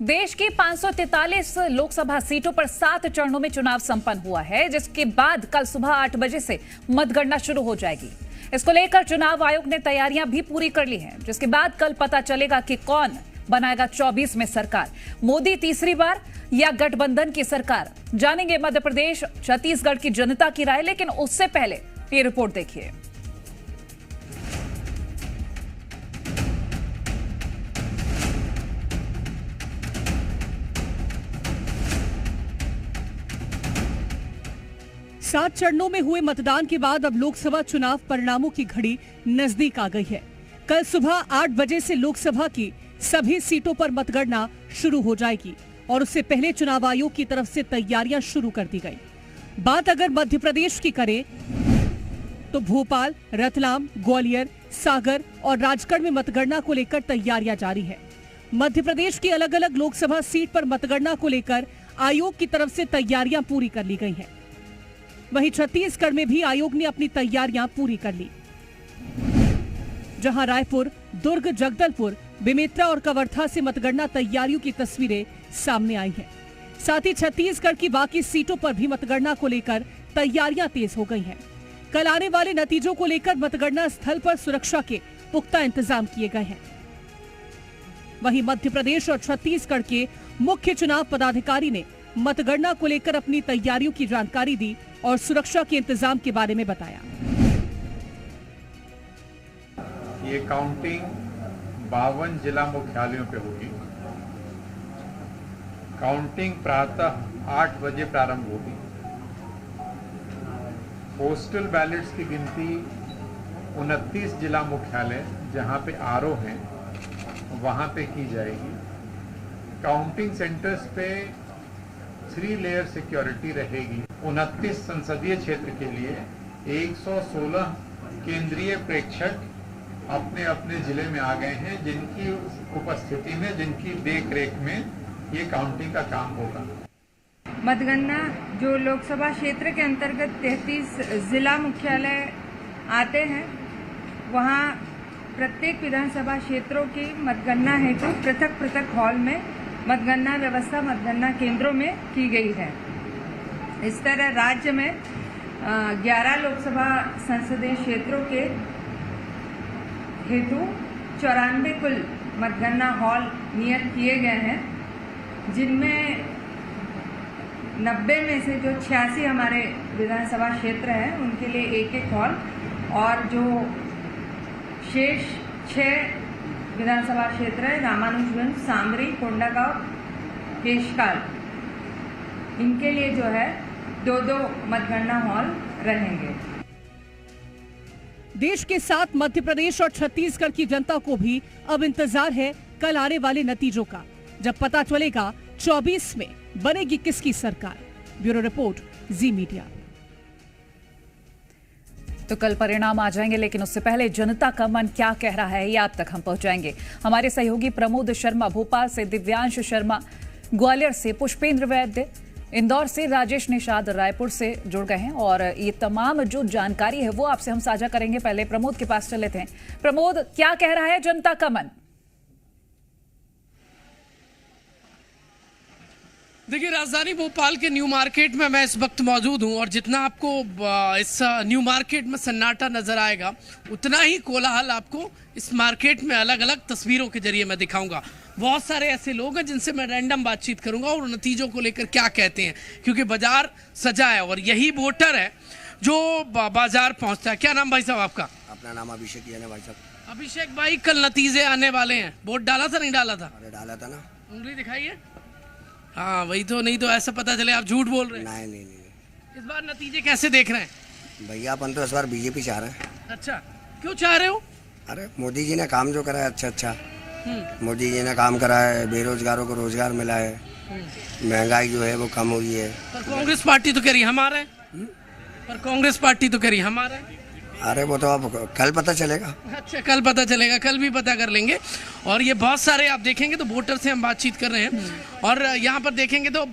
देश की 543 लोकसभा सीटों पर 7 चरणों में चुनाव संपन्न हुआ है, जिसके बाद कल सुबह 8 बजे से मतगणना शुरू हो जाएगी। इसको लेकर चुनाव आयोग ने तैयारियां भी पूरी कर ली हैं, जिसके बाद कल पता चलेगा कि कौन बनाएगा 24 में सरकार, मोदी तीसरी बार या गठबंधन की सरकार। जानेंगे मध्य प्रदेश छत्तीसगढ़ की जनता की राय, लेकिन उससे पहले ये रिपोर्ट देखिए। सात चरणों में हुए मतदान के बाद अब लोकसभा चुनाव परिणामों की घड़ी नजदीक आ गई है। कल सुबह 8 बजे से लोकसभा की सभी सीटों पर मतगणना शुरू हो जाएगी और उससे पहले चुनाव आयोग की तरफ से तैयारियां शुरू कर दी गई। बात अगर मध्य प्रदेश की करें तो भोपाल, रतलाम, ग्वालियर, सागर और राजगढ़ में मतगणना को लेकर तैयारियां जारी है। मध्य प्रदेश की अलग अलग लोकसभा सीट पर मतगणना को लेकर आयोग की तरफ से तैयारियां पूरी कर ली गई हैं। वहीं छत्तीसगढ़ में भी आयोग ने अपनी तैयारियां पूरी कर ली, जहां रायपुर, दुर्ग, जगदलपुर, बेमेतरा और कवर्धा से मतगणना तैयारियों की तस्वीरें सामने आई हैं। साथ ही छत्तीसगढ़ की बाकी सीटों पर भी मतगणना को लेकर तैयारियां तेज हो गई हैं। कल आने वाले नतीजों को लेकर मतगणना स्थल पर सुरक्षा के पुख्ता इंतजाम किए गए हैं। वहीं मध्य प्रदेश और छत्तीसगढ़ के मुख्य चुनाव पदाधिकारी ने मतगणना को लेकर अपनी तैयारियों की जानकारी दी और सुरक्षा के इंतजाम के बारे में बताया। ये काउंटिंग 52 जिला मुख्यालयों पे होगी। काउंटिंग प्रातः 8 बजे प्रारंभ होगी। पोस्टल बैलेट्स की गिनती 29 जिला मुख्यालय जहां पे आरओ हैं वहां पे की जाएगी। काउंटिंग सेंटर्स पे 3 लेयर सिक्योरिटी रहेगी। 29 संसदीय क्षेत्र के लिए 116 केंद्रीय प्रेक्षक अपने अपने जिले में आ गए हैं, जिनकी उपस्थिति में, जिनकी देखरेख में ये काउंटिंग का काम होगा। मतगणना जो लोकसभा क्षेत्र के अंतर्गत 33 जिला मुख्यालय आते हैं, वहाँ प्रत्येक विधानसभा क्षेत्रों की मतगणना हेतु पृथक पृथक हॉल में मतगणना व्यवस्था मतगणना केंद्रों में की गई है। इस तरह राज्य में 11 लोकसभा संसदीय क्षेत्रों के हेतु 94 कुल मतगणना हॉल नियत किए गए हैं, जिनमें 90 में से जो 86 हमारे विधानसभा क्षेत्र हैं उनके लिए एक हॉल, और जो शेष 6 विधानसभा क्षेत्र है, रामानुजगंज, सामरी, कोंडागांव, केशकाल, इनके लिए जो है 2-2 मतगणना हॉल रहेंगे। देश के साथ मध्य प्रदेश और छत्तीसगढ़ की जनता को भी अब इंतजार है कल आने वाले नतीजों का, जब पता चलेगा 24 में बनेगी किसकी सरकार। ब्यूरो रिपोर्ट, जी मीडिया। तो कल परिणाम आ जाएंगे, लेकिन उससे पहले जनता का मन क्या कह रहा है, ये आप तक हम पहुंचाएंगे। हमारे सहयोगी प्रमोद शर्मा भोपाल से, दिव्यांश शर्मा ग्वालियर से, पुष्पेंद्र वैद्य इंदौर से, राजेश निषाद रायपुर से जुड़ गए हैं और ये तमाम जो जानकारी है वो आपसे हम साझा करेंगे। पहले प्रमोद के पास चले थे। प्रमोद, क्या कह रहा है जनता का मन? देखिए, राजधानी भोपाल के न्यू मार्केट में मैं इस वक्त मौजूद हूं और जितना आपको इस न्यू मार्केट में सन्नाटा नजर आएगा, उतना ही कोलाहल आपको इस मार्केट में अलग अलग तस्वीरों के जरिए मैं दिखाऊंगा। बहुत सारे ऐसे लोग हैं जिनसे मैं रैंडम बातचीत करूंगा और नतीजों को लेकर क्या कहते हैं, क्योंकि बाजार सजा है और यही वोटर है जो बाजार पहुंचता है। क्या नाम भाई साहब आपका? अपना नाम अभिषेक ही है भाई साहब। अभिषेक भाई, कल नतीजे आने वाले हैं, वोट डाला था नहीं डाला था? अरे डाला था ना। उंगली दिखाइए। हाँ वही तो, नहीं तो ऐसा पता चले आप झूठ बोल रहे हैं। नहीं। इस बार नतीजे कैसे देख रहे हैं? भैया अपन तो इस बार बीजेपी चाह रहे हैं। अच्छा, क्यों चाह रहे हो? अरे मोदी जी ने काम जो करा है अच्छा। मोदी जी ने काम करा है, बेरोजगारों को रोजगार मिला है, महंगाई जो है वो कम हुई है। पर कांग्रेस पार्टी तो कह रही हमारा है। पर कांग्रेस पार्टी तो कह रही हमारा है। अरे वो तो अब कल पता चलेगा। अच्छा, कल पता चलेगा, कल भी पता कर लेंगे। और ये बहुत सारे आप देखेंगे तो वोटर से हम बातचीत कर रहे हैं और यहाँ पर देखेंगे तो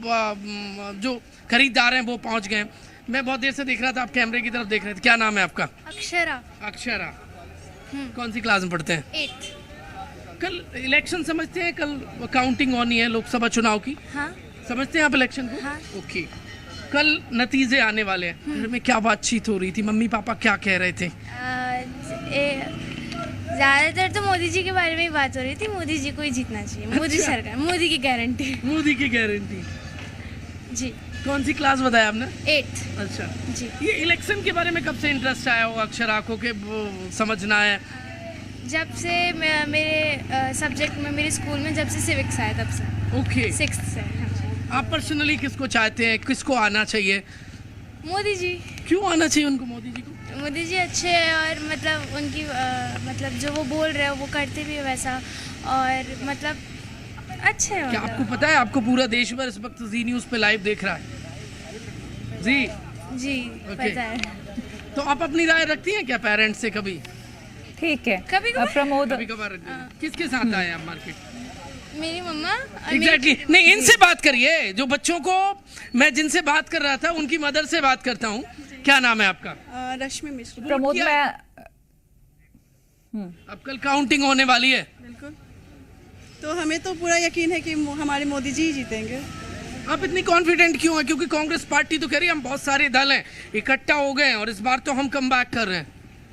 जो खरीदार हैं वो पहुँच गए। मैं बहुत देर से देख रहा था, आप कैमरे की तरफ देख रहे थे। क्या नाम है आपका? अक्षरा। अक्षरा, कौन सी क्लास में पढ़ते हैं? 8th। कल इलेक्शन समझते हैं, कल काउंटिंग होनी है लोकसभा चुनाव की। हाँ समझते हैं आप इलेक्शन को? हाँ। ओके, कल नतीजे आने वाले हैं। घर में क्या बातचीत हो रही थी, मम्मी पापा क्या कह रहे थे? ज्यादातर तो मोदी जी के बारे में ही बात हो रही थी। मोदी जी को ही जीतना चाहिए। मोदी अच्छा। सरकार, मोदी की गारंटी। मोदी की गारंटी। जी। कौन सी क्लास बताया आपने? 8th। अच्छा जी। ये इलेक्शन के बारे में कब से इंटरेस्ट आया हो अक्षर आंखों के वो समझना है? जब से मेरे सब्जेक्ट में, मेरे स्कूल में जब से सिविक्स आया तब से। ओके, 6th से। हाँ। आप पर्सनली किसको चाहते हैं, किसको आना चाहिए? मोदी जी। क्यों आना चाहिए उनको, मोदी जी को? मोदी जी अच्छे हैं और मतलब उनकी मतलब जो वो बोल रहे हैं वो करते भी हैं वैसा, और मतलब अच्छे हैं। क्या आपको पता है, आपको पूरा देश भर इस वक्त जी न्यूज़ पे लाइव देख रहा है? जी जी ओके। पता है। तो आप अपनी राय रखती हैं क्या पेरेंट्स से कभी? ठीक है। कभी कभार। प्रमोद, कभी कभार रखती हैं। किसके साथ आए आप मार्केट? मेरी मम्मा और एग्जैक्टली नहीं, इनसे बात करिए। जो बच्चों को मैं जिनसे बात कर रहा था उनकी मदर से बात करता हूँ। क्या नाम है आपका? रश्मि मिश्र। प्रमोद क्या मैं अब कल काउंटिंग होने वाली है। बिल्कुल, तो हमें तो पूरा यकीन है कि हमारे मोदी जी ही जीतेंगे। आप इतनी कॉन्फिडेंट क्यों हैं? क्योंकि कांग्रेस पार्टी तो कह रही है हम बहुत सारे दल हैं, इकट्ठा हो गए हैं और इस बार तो हम कम बैक कर रहे हैं।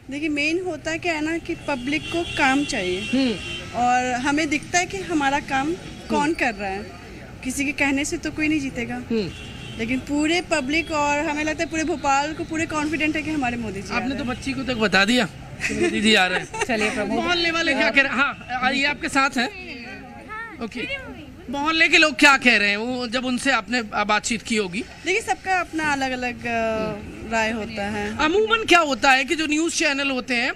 देखिए, मेन होता क्या है ना कि पब्लिक को काम चाहिए, और हमें दिखता है कि हमारा काम कौन कर रहा है। किसी के कहने से तो कोई नहीं जीतेगा, लेकिन पूरे पब्लिक और हमें लगता है पूरे भोपाल को पूरे कॉन्फिडेंट है कि हमारे मोदी जी। आपने तो बच्ची को तक बता दिया कि मोदी जी आ रहे हैं। चलिए प्रमोद, मोहल्ले वाले क्या कह रहे हैं? हाँ, आइए आपके साथ हैं। ओके, मोहल्ले के लोग क्या कह रहे हैं? वो जब उनसे आपने बातचीत की होगी। देखिए, सबका अपना अलग अलग राय होता है। अमूमन क्या होता है कि जो न्यूज़ चैनल होते हैं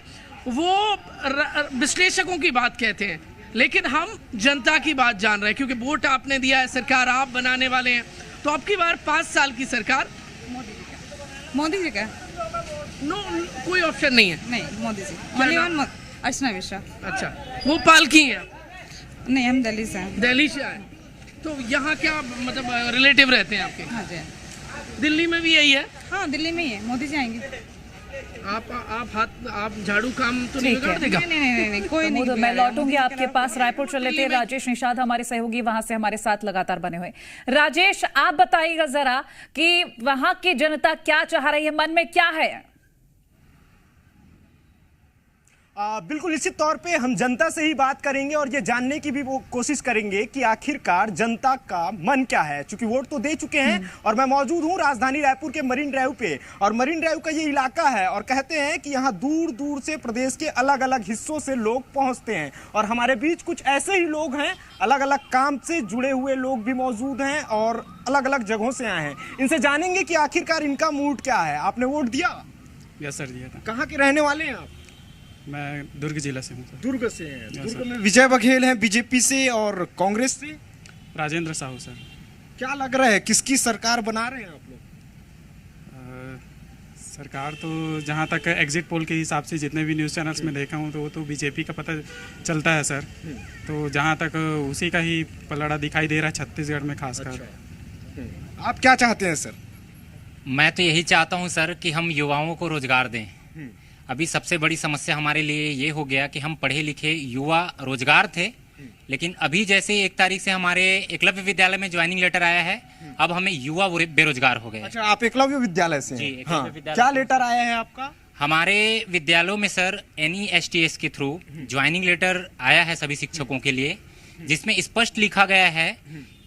वो विश्लेषकों की बात कहते हैं, लेकिन हम जनता की बात जान रहे हैं क्योंकि वोट आपने दिया है, सरकार आप बनाने वाले हैं। तो अब की बार 5 साल की सरकार मोदी जी का नो, कोई ऑप्शन नहीं है। नहीं, मोदी जी। क्या ओनली नाम? वन अर्चना मिश्रा। अच्छा, वो पाल की हैं? नहीं, हम दिल्ली से हैं। दिल्ली से आए। तो यहाँ क्या मतलब रिलेटिव रहते हैं आपके? हाँ जी। दिल्ली में भी यही है? हाँ, दिल्ली में ही है। मोदी जी आएंगे। आप झाड़ू काम तो नहीं ठीक है। बिगाड़ देगा? नहीं, कोई नहीं। प्रमोद, मैं लौटूंगी आपके पास। रायपुर चले थे राजेश निषाद हमारे सहयोगी वहां से हमारे साथ लगातार बने हुए। राजेश, आप बताइएगा जरा कि वहां की जनता क्या चाह रही है, मन में क्या है? बिल्कुल निश्चित तौर पे हम जनता से ही बात करेंगे और ये जानने की भी वो कोशिश करेंगे कि आखिरकार जनता का मन क्या है, क्योंकि वोट तो दे चुके हैं। और मैं मौजूद हूँ राजधानी रायपुर के मरीन ड्राइव पे, और मरीन ड्राइव का ये इलाका है और कहते हैं कि यहाँ दूर दूर से प्रदेश के अलग अलग हिस्सों से लोग पहुँचते हैं। और हमारे बीच कुछ ऐसे ही लोग हैं, अलग अलग काम से जुड़े हुए लोग भी मौजूद हैं और अलग अलग जगहों से आए हैं। इनसे जानेंगे कि आखिरकार इनका मूड क्या है। आपने वोट दिया? यस सर, दिया था। कहाँ के रहने वाले हैं आप? मैं दुर्ग जिला से हूँ सर। दुर्ग से हैं। दुर्ग में विजय बघेल हैं बीजेपी से और कांग्रेस से राजेंद्र साहू सर। क्या लग रहा है, किसकी सरकार बना रहे हैं आप लोग? सरकार तो जहाँ तक एग्जिट पोल के हिसाब से जितने भी न्यूज़ चैनल्स में देखा हूँ तो वो तो बीजेपी का पता चलता है सर। तो जहाँ तक उसी का ही पलड़ा दिखाई दे रहा है छत्तीसगढ़ में खासकर। आप क्या चाहते हैं सर? मैं तो यही चाहता हूँ सर कि हम युवाओं को रोजगार दें। अभी सबसे बड़ी समस्या हमारे लिए ये हो गया कि हम पढ़े लिखे युवा रोजगार थे, लेकिन अभी जैसे 1 तारीख से हमारे एकलव्य विद्यालय में ज्वाइनिंग लेटर आया है, अब हमें युवा बेरोजगार हो गए। अच्छा, आप एकलव्य विद्यालय से हैं? जी, एकलव्य विद्यालय। क्या लेटर आया है आपका? हमारे विद्यालयों में सर NESTS के थ्रू ज्वाइनिंग लेटर आया है सभी शिक्षकों के लिए, जिसमें स्पष्ट लिखा गया है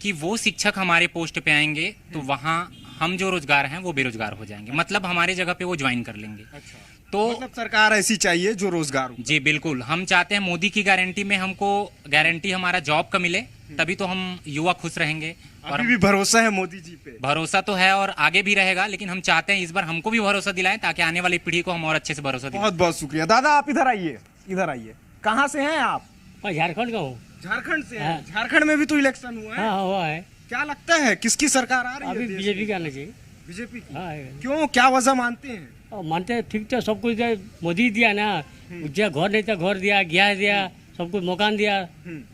कि वो शिक्षक हमारे पोस्ट पे आएंगे तो वहाँ हम जो रोजगार हैं वो बेरोजगार हो जाएंगे, मतलब हमारे जगह पे वो ज्वाइन कर लेंगे। अच्छा, तो मतलब सरकार ऐसी चाहिए जो रोजगार हो। जी बिल्कुल, हम चाहते हैं मोदी की गारंटी में हमको गारंटी हमारा जॉब का मिले, तभी तो हम युवा खुश रहेंगे। और अभी भी भरोसा है मोदी जी पे? भरोसा तो है और आगे भी रहेगा, लेकिन हम चाहते हैं इस बार हमको भी भरोसा दिलाएं ताकि आने वाली पीढ़ी को हम और अच्छे से भरोसा दिलाएं। बहुत बहुत शुक्रिया। दादा आप इधर आइए, इधर आइए। कहाँ से हैं आप? झारखंड का हूँ। झारखंड से हैं? झारखंड में भी तो इलेक्शन हुआ है। हाँ, हुआ है। क्या लगता है किसकी सरकार आ रही है? अभी बीजेपी का आना चाहिए। बीजेपी की? हाँ, क्यों, क्या वजह मानते हैं? मानते हैं, ठीक तो सब कुछ मोदी दिया ना, जो घर नहीं था घर दिया, गैस दिया, सब कुछ मकान दिया।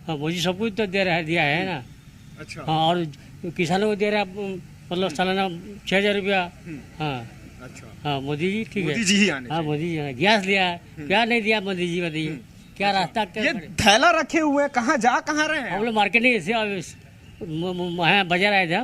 हाँ, मोदी सब कुछ तो दे रहा है, दिया है ना। अच्छा। हाँ, और किसानों को दे रहा है मतलब सालाना 6,000 रुपया। हाँ अच्छा, हाँ मोदी जी ठीक है। मोदी जी ही आने हाँ, मोदी जी गैस दिया, क्या नहीं दिया मोदी जी बताइए। क्या रास्ता ये थैला रखे हुए हैं, कहाँ रहे हैं? हम लोग मार्केटिंग से बाजार आए थे,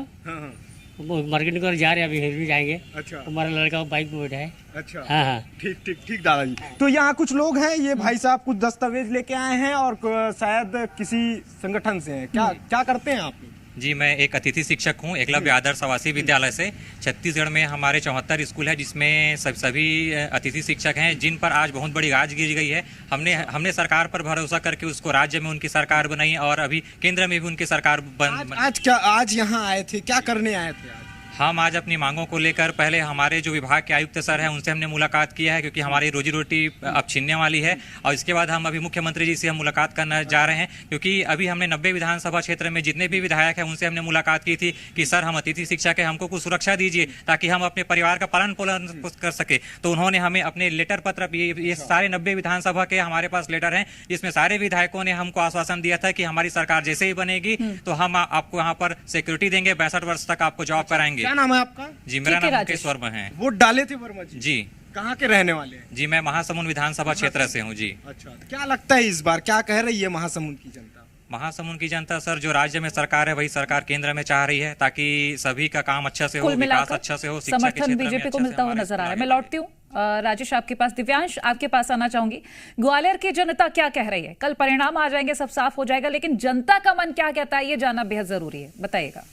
मार्केटिंग कर जा रहे हैं, अभी भी जाएंगे। अच्छा, हमारा लड़का बाइक में बैठा है। अच्छा, हाँ। ठीक दादाजी। तो यहाँ कुछ लोग हैं, ये भाई साहब कुछ दस्तावेज लेके आए हैं और शायद किसी संगठन से हैं। क्या करते हैं आप? जी, मैं एक अतिथि शिक्षक हूँ एकलव्य आदर्श आवासीय विद्यालय से। छत्तीसगढ़ में हमारे 74 स्कूल है, जिसमें सभी अतिथि शिक्षक हैं, जिन पर आज बहुत बड़ी गाज गिर गई है। हमने सरकार पर भरोसा करके उसको राज्य में उनकी सरकार बनाई और अभी केंद्र में भी उनकी सरकार आज यहाँ आए थे, क्या करने आए थे? हम आज अपनी मांगों को लेकर पहले हमारे जो विभाग के आयुक्त सर हैं उनसे हमने मुलाकात किया है, क्योंकि हमारी रोजी रोटी अब छीनने वाली है। और इसके बाद हम अभी मुख्यमंत्री जी से हम मुलाकात करना जा रहे हैं, क्योंकि अभी हमने 90 विधानसभा क्षेत्र में जितने भी विधायक हैं उनसे हमने मुलाकात की थी कि सर हम अतिथि शिक्षक है, हमको कुछ सुरक्षा दीजिए ताकि हम अपने परिवार का पालन पोषण कर सके। तो उन्होंने हमें अपने लेटर पत्र, ये सारे 90 विधानसभा के हमारे पास लेटर हैं, जिसमें सारे विधायकों ने हमको आश्वासन दिया था कि हमारी सरकार जैसे ही बनेगी तो हम आपको यहाँ पर सिक्योरिटी देंगे, 62 वर्ष तक आपको जॉब कराएंगे। क्या नाम है आपका? जी, मेरा नाम मुकेश वर्मा है। वोट डाले थे वर्मा जी? जी। कहाँ के रहने वाले हैं? जी, मैं महासमुंद विधानसभा क्षेत्र से हूँ। जी। अच्छा, क्या लगता है इस बार क्या कह रही है महासमुंद की जनता? महासमुंद की जनता सर, जो राज्य में सरकार है वही सरकार केंद्र में चाह रही है, ताकि सभी का काम अच्छा से हो, विकास अच्छा से हो, शिक्षा के क्षेत्र में बीजेपी को मिलता हुआ नजर आ रहा है। मैं लौटती हूँ राजेश आपके पास। दिव्यांश, आपके पास आना चाहूंगी। ग्वालियर की जनता क्या कह रही है? कल परिणाम आ जाएंगे, सब साफ हो जाएगा, लेकिन जनता का मन क्या कहता है ये जानना बेहद जरूरी है, बताइएगा।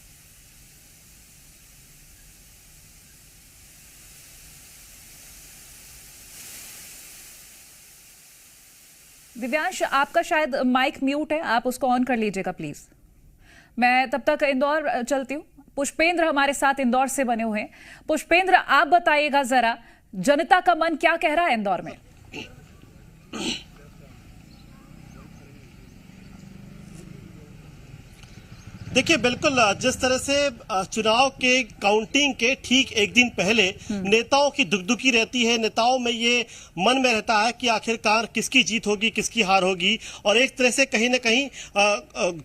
दिव्यांश, आपका शायद माइक म्यूट है, आप उसको ऑन कर लीजिएगा प्लीज। मैं तब तक इंदौर चलती हूँ। पुष्पेंद्र हमारे साथ इंदौर से बने हुए हैं। पुष्पेंद्र, आप बताइएगा जरा, जनता का मन क्या कह रहा है इंदौर में? देखिए, बिल्कुल जिस तरह से चुनाव के काउंटिंग के ठीक एक दिन पहले नेताओं की दुखदुखी रहती है, नेताओं में ये मन में रहता है कि आखिरकार किसकी जीत होगी, किसकी हार होगी, और एक तरह से कहीं ना कहीं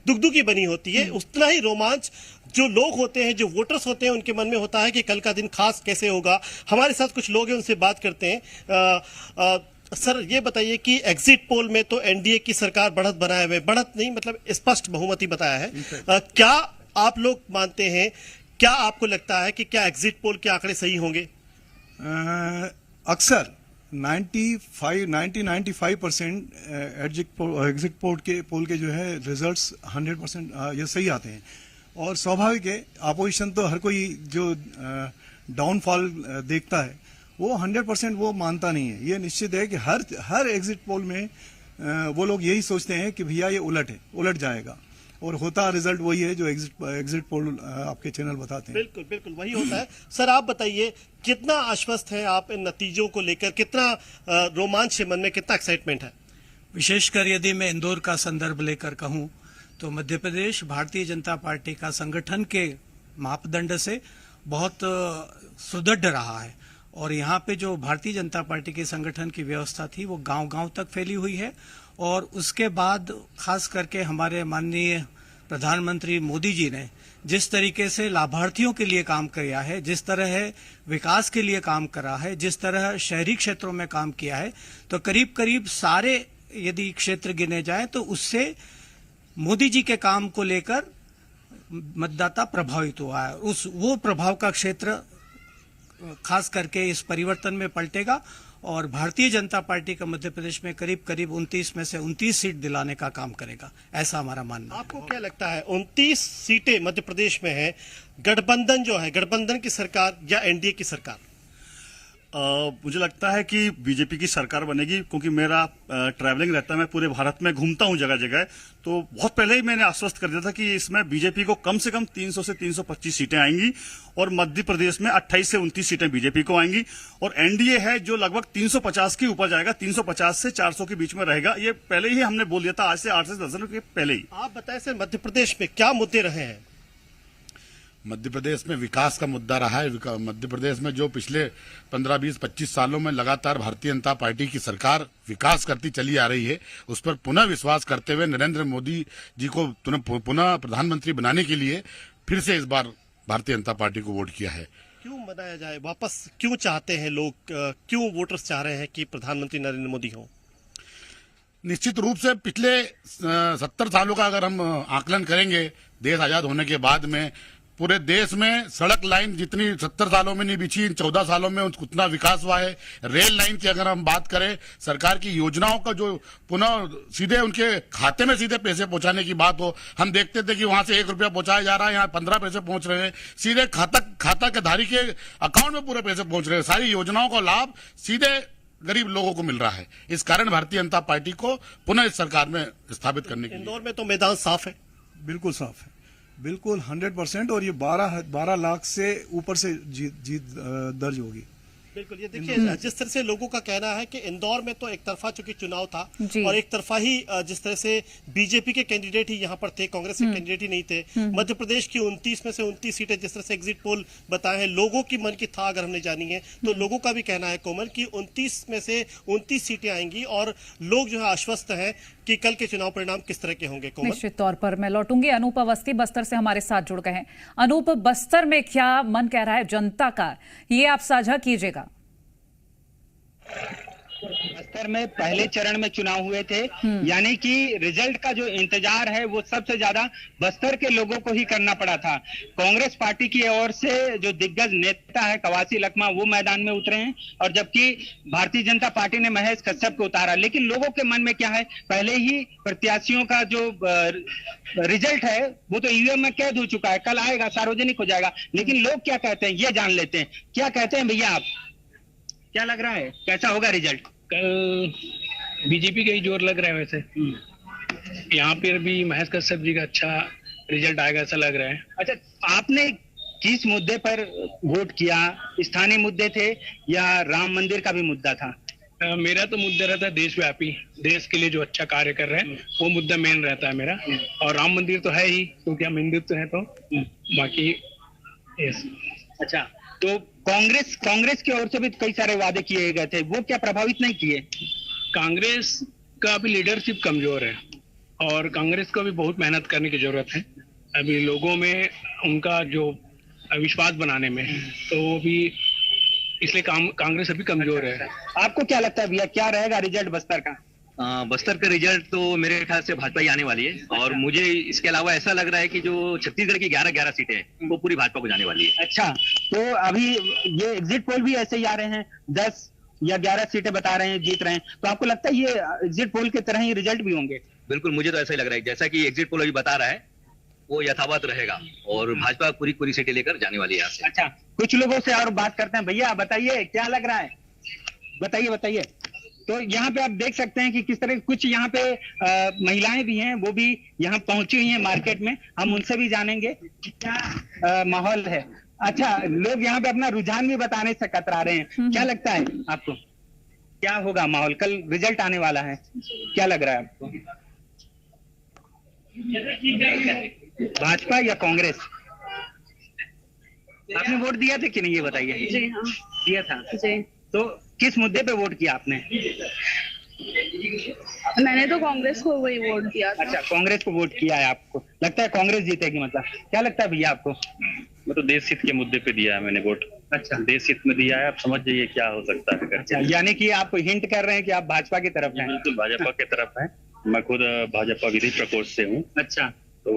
दुखदुखी बनी होती है। उतना ही रोमांच जो लोग होते हैं, जो वोटर्स होते हैं, उनके मन में होता है कि कल का दिन खास कैसे होगा। हमारे साथ कुछ लोग हैं, उनसे बात करते हैं। सर, ये बताइए कि एग्जिट पोल में तो एनडीए की सरकार बढ़त बनाए हुए, बढ़त नहीं मतलब स्पष्ट बहुमति बताया है। क्या आप लोग मानते हैं, क्या आपको लगता है कि क्या एग्जिट पोल के आंकड़े सही होंगे? अक्सर 90-95% एग्जिट पोल के जो है रिजल्ट्स 100% ये सही आते हैं। और स्वाभाविक है, अपोजिशन तो हर कोई जो डाउनफॉल देखता है वो 100% वो मानता नहीं है। ये निश्चित है कि हर एग्जिट पोल में वो लोग यही सोचते हैं कि भैया ये उलट जाएगा, और होता रिजल्ट वही है जो एग्जिट पोल आपके चैनल बताते हैं। बिल्कुल बिल्कुल वही होता है। सर, आप बताइए, कितना आश्वस्त है आप इन नतीजों को लेकर? कितना रोमांच है मन में, कितना एक्साइटमेंट है? विशेषकर यदि मैं इंदौर का संदर्भ लेकर कहूं तो मध्य प्रदेश भारतीय जनता पार्टी का संगठन के मापदंड से बहुत सुदृढ़ रहा है, और यहाँ पे जो भारतीय जनता पार्टी के संगठन की व्यवस्था थी वो गांव-गांव तक फैली हुई है। और उसके बाद खास करके हमारे माननीय प्रधानमंत्री मोदी जी ने जिस तरीके से लाभार्थियों के लिए काम किया है, जिस तरह विकास के लिए काम करा है, जिस तरह शहरी क्षेत्रों में काम किया है, तो करीब करीब सारे यदि क्षेत्र गिने जाए तो उससे मोदी जी के काम को लेकर मतदाता प्रभावित हुआ है। वो प्रभाव का क्षेत्र खास करके इस परिवर्तन में पलटेगा, और भारतीय जनता पार्टी का मध्य प्रदेश में करीब करीब 29 में से 29 सीट दिलाने का काम करेगा, ऐसा हमारा मानना है। आपको क्या लगता है, 29 सीटें मध्य प्रदेश में है, गठबंधन जो है, गठबंधन की सरकार या एनडीए की सरकार? मुझे लगता है कि बीजेपी की सरकार बनेगी, क्योंकि मेरा ट्रैवलिंग रहता है, मैं पूरे भारत में घूमता हूं जगह जगह। तो बहुत पहले ही मैंने आश्वस्त कर दिया था कि इसमें बीजेपी को कम से कम 300 से 325 सीटें आएंगी, और मध्य प्रदेश में 28 से 29 सीटें बीजेपी को आएंगी, और एनडीए है जो लगभग 350 के ऊपर जाएगा, 350 से 400 के बीच में रहेगा। ये पहले ही हमने बोल दिया था, आज से 8 से 10 दिन के पहले ही। आप बताएं सर, मध्य प्रदेश में क्या मुद्दे रहे हैं? मध्य प्रदेश में विकास का मुद्दा रहा है। मध्य प्रदेश में जो पिछले 15, 20, 25 सालों में लगातार भारतीय जनता पार्टी की सरकार विकास करती चली आ रही है, उस पर पुनः विश्वास करते हुए नरेंद्र मोदी जी को पुनः प्रधानमंत्री बनाने के लिए फिर से इस बार भारतीय जनता पार्टी को वोट किया है। क्यों बनाया जाए वापस, क्यों चाहते हैं लोग, क्यों वोटर्स चाह रहे हैं कि प्रधानमंत्री नरेंद्र मोदी हो? निश्चित रूप से पिछले 70 सालों का अगर हम आकलन करेंगे देश आजाद होने के बाद में, पूरे देश में सड़क लाइन जितनी 70 सालों में नहीं बिछी, इन 14 सालों में उतना विकास हुआ है। रेल लाइन की अगर हम बात करें, सरकार की योजनाओं का जो पुनः सीधे उनके खाते में सीधे पैसे पहुंचाने की बात हो, हम देखते थे कि वहां से 1 रुपया पहुंचाया जा रहा है, यहाँ 15 पैसे पहुंच रहे हैं, सीधे खाता के धारी के अकाउंट में पूरे पैसे पहुंच रहे हैं। सारी योजनाओं का लाभ सीधे गरीब लोगों को मिल रहा है। इस कारण भारतीय जनता पार्टी को पुनः इस सरकार में स्थापित करने की। इंदौर में तो मैदान साफ है, बिल्कुल साफ है, बिल्कुल 100%, और ये 12 लाख से ऊपर से जीत दर्ज होगी। बिल्कुल, ये देखिए जिस तरह से लोगों का कहना है कि इंदौर में तो एक तरफा चूंकि चुनाव था और एक तरफा ही जिस तरह से बीजेपी के कैंडिडेट ही यहाँ पर थे, कांग्रेस के कैंडिडेट ही नहीं थे। मध्य प्रदेश की 29 में से 29 सीटें जिस तरह से एग्जिट पोल बताए हैं, लोगों की मन की था अगर हमने जानी है तो लोगों का भी कहना है कोमल कि 29 में से 29 सीटें आएंगी और लोग जो है आश्वस्त हैं कि कल के चुनाव परिणाम किस तरह के होंगे। कोमल, निश्चित तौर पर मैं लौटूंगी। अनूप अवस्थी बस्तर से हमारे साथ जुड़ गए हैं। अनूप, बस्तर में क्या मन कह रहा है जनता का, ये आप साझा कीजिएगा। बस्तर में पहले चरण में चुनाव हुए थे, यानी कि रिजल्ट का जो इंतजार है वो सबसे ज्यादा बस्तर के लोगों को ही करना पड़ा था। कांग्रेस पार्टी की ओर से जो दिग्गज नेता है कवासी लखमा, वो मैदान में उतरे हैं, और जबकि भारतीय जनता पार्टी ने महेश कश्यप को उतारा। लेकिन लोगों के मन में क्या है, पहले ही प्रत्याशियों का जो रिजल्ट है वो तो ईवीएम में कैद हो चुका है, कल आएगा, सार्वजनिक हो जाएगा। लेकिन लोग क्या कहते हैं ये जान लेते हैं। क्या कहते हैं भैया आप, क्या लग रहा है, कैसा होगा रिजल्ट? कल बीजेपी का ही जोर लग रहा है। वैसे यहाँ पर भी महेश कश्यप जी का अच्छा रिजल्ट आएगा ऐसा लग रहा है। अच्छा, आपने किस मुद्दे पर वोट किया? स्थानीय मुद्दे थे या राम मंदिर का भी मुद्दा था? मेरा तो मुद्दा रहता है देशव्यापी, देश के लिए जो अच्छा कार्य कर रहे हैं वो मुद्दा मेन रहता है मेरा, और राम मंदिर तो है ही क्योंकि हम हिंदुत्व है। तो बाकी अच्छा, तो कांग्रेस की ओर से भी कई सारे वादे किए गए थे, वो क्या प्रभावित नहीं किए? कांग्रेस का अभी लीडरशिप कमजोर है और कांग्रेस को भी बहुत मेहनत करने की जरूरत है अभी लोगों में, उनका जो विश्वास बनाने में, तो भी इसलिए कांग्रेस अभी कमजोर है। आपको क्या लगता है भैया, क्या रहेगा रिजल्ट बस्तर का? बस्तर का रिजल्ट तो मेरे ख्याल से भाजपा ही आने वाली है, और मुझे इसके अलावा ऐसा लग रहा है कि जो छत्तीसगढ़ की 11 सीटें हैं वो पूरी भाजपा को जाने वाली है। अच्छा, तो अभी ये एग्जिट पोल भी ऐसे ही आ रहे हैं, 10 या 11 सीटें बता रहे हैं जीत रहे हैं, तो आपको लगता है ये एग्जिट पोल की तरह ही रिजल्ट भी होंगे? बिल्कुल, मुझे तो ऐसा ही लग रहा है, जैसा कि एग्जिट पोल अभी बता रहा है वो यथावत रहेगा और भाजपा पूरी सीटें लेकर जाने वाली है यहाँ से। अच्छा, कुछ लोगों से और बात करते हैं। भैया बताइए क्या लग रहा है, बताइए। तो यहाँ पे आप देख सकते हैं कि किस तरह कुछ यहाँ पे महिलाएं भी हैं, वो भी यहाँ पहुंची हुई हैं मार्केट में, हम उनसे भी जानेंगे क्या माहौल है। अच्छा, लोग यहाँ पे अपना रुझान भी बताने से कतरा रहे हैं। क्या लगता है आपको, क्या होगा माहौल, कल रिजल्ट आने वाला है, क्या लग रहा है आपको? भाजपा या कांग्रेस? आपने वोट दिया था कि नहीं ये बताइए। जी हाँ, दिया था जी। तो किस मुद्दे पे वोट किया आपने? मैंने तो कांग्रेस को वही वोट दिया था। अच्छा, कांग्रेस को वोट किया है। आपको लगता है कांग्रेस जीतेगी, मतलब क्या लगता है भैया आपको? मैं तो देश हित के मुद्दे पे दिया है मैंने वोट। अच्छा, देश हित में दिया है, आप समझ जाइए क्या हो सकता है। अच्छा, यानी कि आप हिंट कर रहे हैं कि आप भाजपा की तरफ हैं? बिल्कुल भाजपा की तरफ है, मैं खुद भाजपा विधि प्रकोष्ठ से हूँ। अच्छा, तो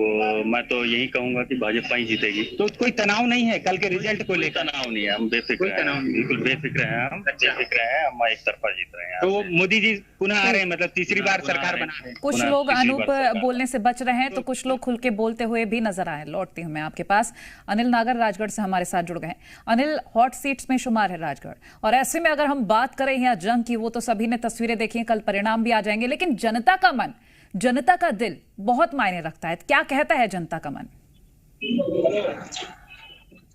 मैं तो यही कहूंगा कि भाजपा ही जीतेगी। तो कोई तनाव नहीं है कल के रिजल्ट को लेकर? तनाव नहीं है, हम बेफिक्र हैं, बिल्कुल बेफिक्र हैं हम। बेफिक्र हैं हम, एक तरफा जीत रहे हैं। तो मोदी जी पुनः आ रहे हैं, मतलब तीसरी बार सरकार बना रहे हैं। कुछ लोग अनूप बोलने से बच रहे हैं तो कुछ लोग खुल के बोलते हुए भी नजर आए। लौटती हूं मैं आपके पास। अनिल नागर राजगढ़ से हमारे साथ जुड़ गए हैं। अनिल, हॉट सीट्स में शुमार है राजगढ़, और ऐसे में अगर हम बात करें यहाँ जंग की, वो तो सभी ने तस्वीरें देखी, कल परिणाम भी आ जाएंगे, लेकिन जनता का मन, जनता का दिल बहुत मायने रखता है। क्या कहता है जनता का मन?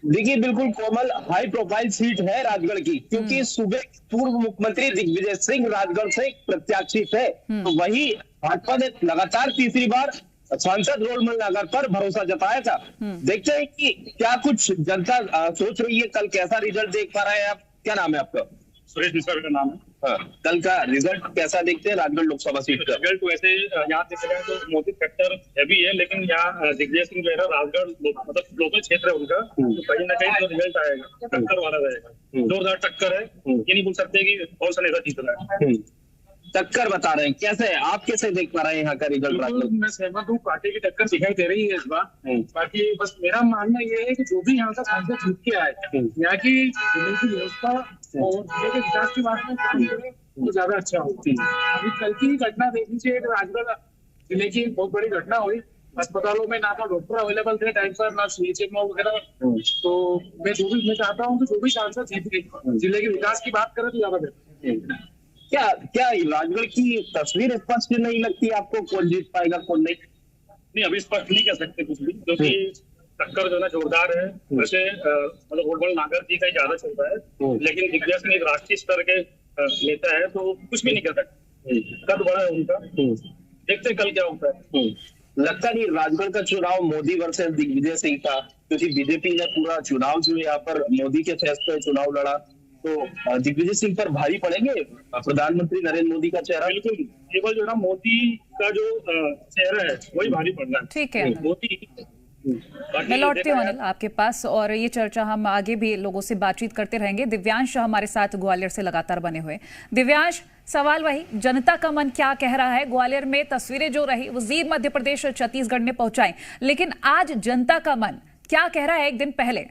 देखिए, बिल्कुल कोमल, हाई प्रोफाइल सीट है राजगढ़ की, क्योंकि सुबह पूर्व मुख्यमंत्री दिग्विजय सिंह राजगढ़ से प्रत्याशी थे, तो वही भाजपा ने लगातार तीसरी बार सांसद रोडमल नगर पर भरोसा जताया था। देखते हैं कि क्या कुछ जनता सोच रही है, कल कैसा रिजल्ट देख पा रहे हैं आप? क्या नाम है आपका? सुरेश मिश्रा का नाम है। हाँ, कल का रिजल्ट कैसा देखते हैं राजगढ़ लोकसभा सीट का? रिजल्ट वैसे यहाँ देखा जाए तो मोदी फैक्टर हैवी है, लेकिन यहाँ दिग्विजय सिंह जो है राजगढ़ मतलब लोकल क्षेत्र है उनका, तो कहीं ना कहीं जो रिजल्ट आएगा टक्कर वाला रहेगा, जोरदार टक्कर है। ये नहीं बोल सकते कि और सा नेता जीत रहा है। टक्कर बता रहे हैं। कैसे आप कैसे देख पा रहे हैं यहाँ का रिजल्ट? बिल्कुल मैं सहमत हूँ, पार्टी की टक्कर दिखाई दे रही है इस बार। बाकी बस मेरा मानना ये है कि जो भी यहाँ का सांसद जीत के आए, यहाँ की जिले की व्यवस्था और जिले के विकास की बात में काम करें तो ज्यादा अच्छा होती है। अभी कल की घटना देख लीजिए, राजगढ़ जिले की बहुत बड़ी घटना हुई। अस्पतालों में ना तो डॉक्टर अवेलेबल थे टाइम पर, ना CHMO वगैरह। तो मैं चाहता हूँ कि जो भी सांसद जीत गए, जिले के विकास की बात करें तो ज्यादा बेहतर। क्या राजगढ़ की तस्वीर स्पष्ट नहीं लगती आपको? कौन जीत पाएगा कौन नहीं? अभी स्पष्ट नहीं कह सकते कुछ भी, क्योंकि टक्कर जो है जोरदार है। वैसे मतलब वोटबल नागर जी का ही ज्यादा चल रहा है, लेकिन दिग्विजय सिंह एक राष्ट्रीय स्तर के नेता है, तो कुछ भी नहीं कर सकते। कद बड़ा है उनका, देखते कल क्या होता है। लगता नहीं राजगढ़ का चुनाव मोदी वर्सेस दिग्विजय सिंह था, क्योंकि बीजेपी ने पूरा चुनाव जो यहाँ पर मोदी के फैसले चुनाव लड़ा, तो दिग्विजय सिंह पर भारी पड़ेंगे प्रधानमंत्री नरेंद्र मोदी का चेहरा? बिल्कुल, केवल जो ना मोदी का जो चेहरा है वही भारी पड़ना है। ठीक है, मोदी। मैं लौटती हूँ अनिल आपके पास, और ये चर्चा हम आगे भी लोगों से बातचीत करते रहेंगे। दिव्यांश हमारे साथ ग्वालियर से लगातार बने हुए। दिव्यांश, सवाल वही, जनता का मन क्या कह रहा है? ग्वालियर में तस्वीरें जो रही वो जीत मध्य प्रदेश और छत्तीसगढ़ ने पहुंचाई, लेकिन आज जनता का मन क्या कह रहा है एक दिन पहले?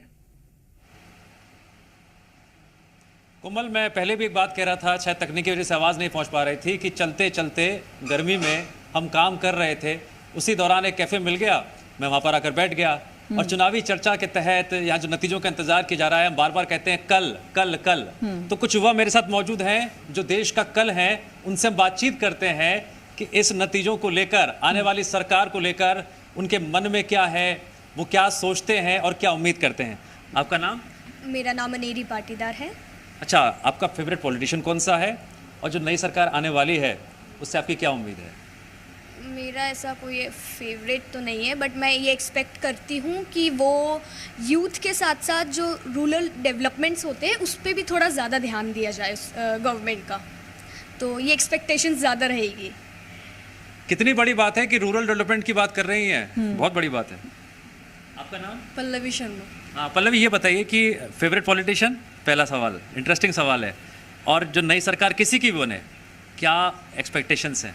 कोमल, मैं पहले भी एक बात कह रहा था, शायद तकनीकी वजह से आवाज़ नहीं पहुंच पा रही थी, कि चलते चलते गर्मी में हम काम कर रहे थे, उसी दौरान एक कैफ़े मिल गया, मैं वहाँ पर आकर बैठ गया। और चुनावी चर्चा के तहत यहाँ जो नतीजों का इंतजार किया जा रहा है, हम बार बार कहते हैं कल कल कल। तो कुछ युवा मेरे साथ मौजूद हैं जो देश का कल हैं, उनसे हम बातचीत करते हैं कि इस नतीजों को लेकर, आने वाली सरकार को लेकर उनके मन में क्या है, वो क्या सोचते हैं और क्या उम्मीद करते हैं। आपका नाम? मेरा नाम अनेरी पाटीदार है। अच्छा, आपका फेवरेट पॉलिटिशियन कौन सा है, और जो नई सरकार आने वाली है उससे आपकी क्या उम्मीद है? मेरा ऐसा कोई फेवरेट तो नहीं है, बट मैं ये एक्सपेक्ट करती हूँ कि वो यूथ के साथ साथ जो रूरल डेवलपमेंट्स होते हैं उस पर भी थोड़ा ज़्यादा ध्यान दिया जाए गवर्नमेंट का, तो ये एक्सपेक्टेशन ज़्यादा रहेगी। कितनी बड़ी बात है कि रूरल डेवलपमेंट की बात कर रही हैं, बहुत बड़ी बात है। आपका नाम? पल्लवी शर्मा। हाँ पल्लवी, ये बताइए कि फेवरेट पॉलिटिशियन, पहला सवाल, इंटरेस्टिंग सवाल है, और जो नई सरकार किसी की भी बने, क्या एक्सपेक्टेशंस हैं?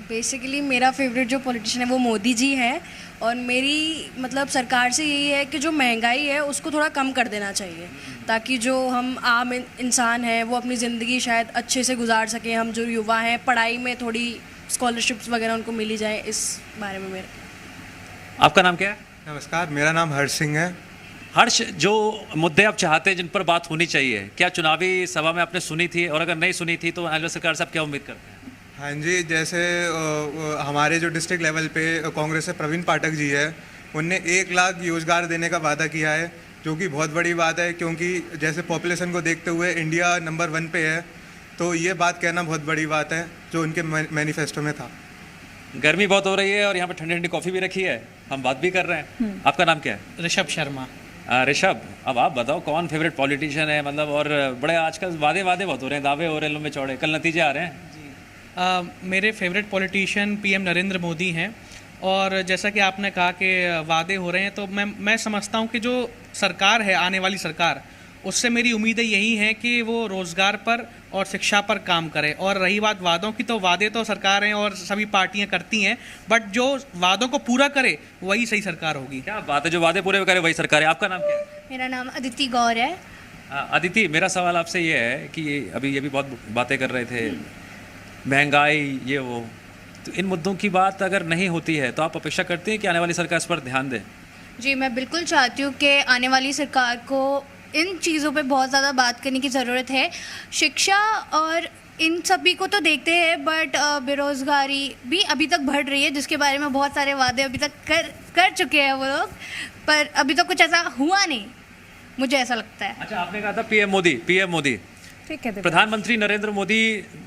बेसिकली मेरा फेवरेट जो पॉलिटिशियन है वो मोदी जी है, और मेरी मतलब सरकार से यही है कि जो महंगाई है उसको थोड़ा कम कर देना चाहिए, ताकि जो हम आम इंसान हैं वो अपनी ज़िंदगी शायद अच्छे से गुजार सकें। हम जो युवा हैं पढ़ाई में थोड़ी स्कॉलरशिप्स वगैरह उनको मिली जाए, इस बारे में मेरा। आपका नाम क्या है? नमस्कार, मेरा नाम हर्ष सिंह है। हर्ष, जो मुद्दे आप चाहते हैं जिन पर बात होनी चाहिए, क्या चुनावी सभा में आपने सुनी थी, और अगर नहीं सुनी थी तो आने सरकार से आप क्या उम्मीद करते हैं? हाँ जी, जैसे हमारे जो डिस्ट्रिक्ट लेवल पे कांग्रेस से प्रवीण पाठक जी है, उनने 1 लाख रोजगार देने का वादा किया है, जो कि बहुत बड़ी बात है, क्योंकि जैसे पॉपुलेशन को देखते हुए इंडिया नंबर 1 पे है, तो ये बात कहना बहुत बड़ी बात है जो उनके मैनिफेस्टो में था। गर्मी बहुत हो रही है और यहाँ पे ठंडी ठंडी कॉफ़ी भी रखी है, हम बात भी कर रहे हैं। आपका नाम क्या है? ऋषभ शर्मा। ऋषभ, अब आप बताओ कौन फेवरेट पॉलिटिशियन है, मतलब, और बड़े आजकल वादे बहुत हो रहे हैं, दावे हो रहे हैं लंबे चौड़े, कल नतीजे आ रहे हैं। मेरे favourite politician PM Narendra Modi हैं, और जैसा कि आपने कहा कि वादे हो रहे हैं, तो मैं समझता हूं कि जो सरकार है, आने वाली सरकार, उससे मेरी उम्मीदें यही हैं कि वो रोज़गार पर और शिक्षा पर काम करे। और रही बात वादों की, तो वादे तो सरकारें और सभी पार्टियां करती हैं, बट जो वादों को पूरा करे वही सही सरकार होगी। क्या बात है, जो वादे पूरे करे वही सरकार है। आपका नाम क्या है? मेरा नाम अदिति गौर है। अदिति, मेरा सवाल आपसे ये है कि अभी ये भी बहुत बातें कर रहे थे, महंगाई ये वो, तो इन मुद्दों की बात अगर नहीं होती है तो आप अपेक्षा करते हैं कि आने वाली सरकार इस पर ध्यान दे? जी, मैं बिल्कुल चाहती हूँ कि आने वाली सरकार को इन चीज़ों पे बहुत ज़्यादा बात करने की ज़रूरत है। शिक्षा और इन सभी को तो देखते हैं, बट बेरोज़गारी भी अभी तक बढ़ रही है, जिसके बारे में बहुत सारे वादे अभी तक कर चुके हैं वो लोग, पर अभी तो कुछ ऐसा हुआ नहीं, मुझे ऐसा लगता है। अच्छा, आपने कहा था PM मोदी, ठीक है, प्रधानमंत्री नरेंद्र मोदी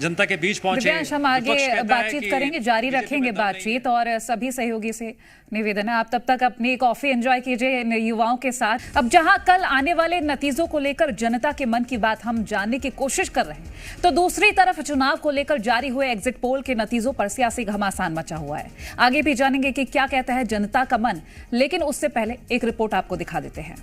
जनता के बीच पहुंचे। हम आगे बातचीत करेंगे, जारी रखेंगे बातचीत, और सभी सहयोगी से निवेदन है आप तब तक अपनी कॉफी एंजॉय कीजिए युवाओं के साथ। अब जहां कल आने वाले नतीजों को लेकर जनता के मन की बात हम जानने की कोशिश कर रहे हैं, तो दूसरी तरफ चुनाव को लेकर जारी हुए एग्जिट पोल के नतीजों पर सियासी घमासान मचा हुआ है। आगे भी जानेंगे कि क्या कहता है जनता का मन, लेकिन उससे पहले एक रिपोर्ट आपको दिखा देते हैं।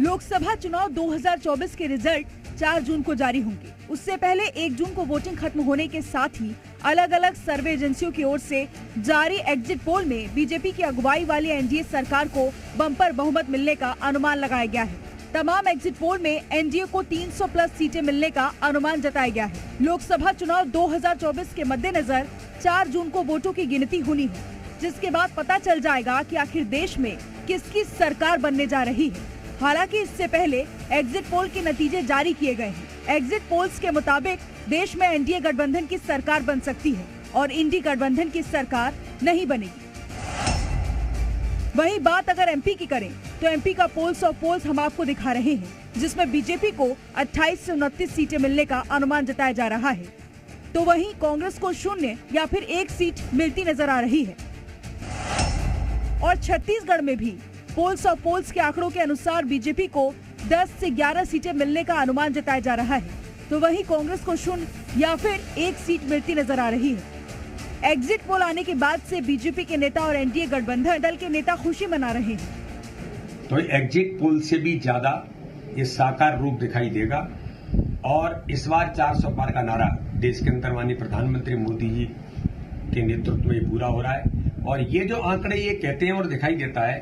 लोकसभा चुनाव 2024 के रिजल्ट 4 जून को जारी होंगे। उससे पहले 1 जून को वोटिंग खत्म होने के साथ ही अलग अलग सर्वे एजेंसियों की ओर से जारी एग्जिट पोल में बीजेपी की अगुवाई वाली एनडीए सरकार को बम्पर बहुमत मिलने का अनुमान लगाया गया है। तमाम एग्जिट पोल में एनडीए को 300 प्लस सीटें मिलने का अनुमान जताया गया है। लोकसभा चुनाव 2024 के मद्देनजर 4 जून को वोटों की गिनती होनी है, जिसके बाद पता चल जाएगा कि आखिर देश में किसकी सरकार बनने जा रही है। हालांकि इससे पहले एग्जिट पोल के नतीजे जारी किए गए हैं। एग्जिट पोल्स के मुताबिक देश में एनडीए गठबंधन की सरकार बन सकती है और इंडी गठबंधन की सरकार नहीं बनेगी। वहीं बात अगर एमपी की करें तो एमपी का पोल्स ऑफ पोल्स हम आपको दिखा रहे हैं, जिसमें बीजेपी को 28 से 29 सीटें मिलने का अनुमान जताया जा रहा है, तो वहीं कांग्रेस को 0 या फिर 1 सीट मिलती नजर आ रही है। और छत्तीसगढ़ में भी पोल्स ऑफ पोल्स के आंकड़ों के अनुसार बीजेपी को 10 से 11 सीटें मिलने का अनुमान जताया जा रहा है, तो वहीं कांग्रेस को 0 या फिर 1 सीट मिलती नजर आ रही है। एग्जिट पोल आने के बाद से बीजेपी के नेता और एनडीए गठबंधन दल के नेता खुशी मना रहे हैं। तो एग्जिट पोल से भी ज्यादा ये साकार रूप दिखाई देगा और इस बार 400 पार का नारा देश के अंदर माननीय प्रधानमंत्री मोदी जी के नेतृत्व में पूरा हो रहा है। और ये जो आंकड़े ये कहते हैं और दिखाई देता है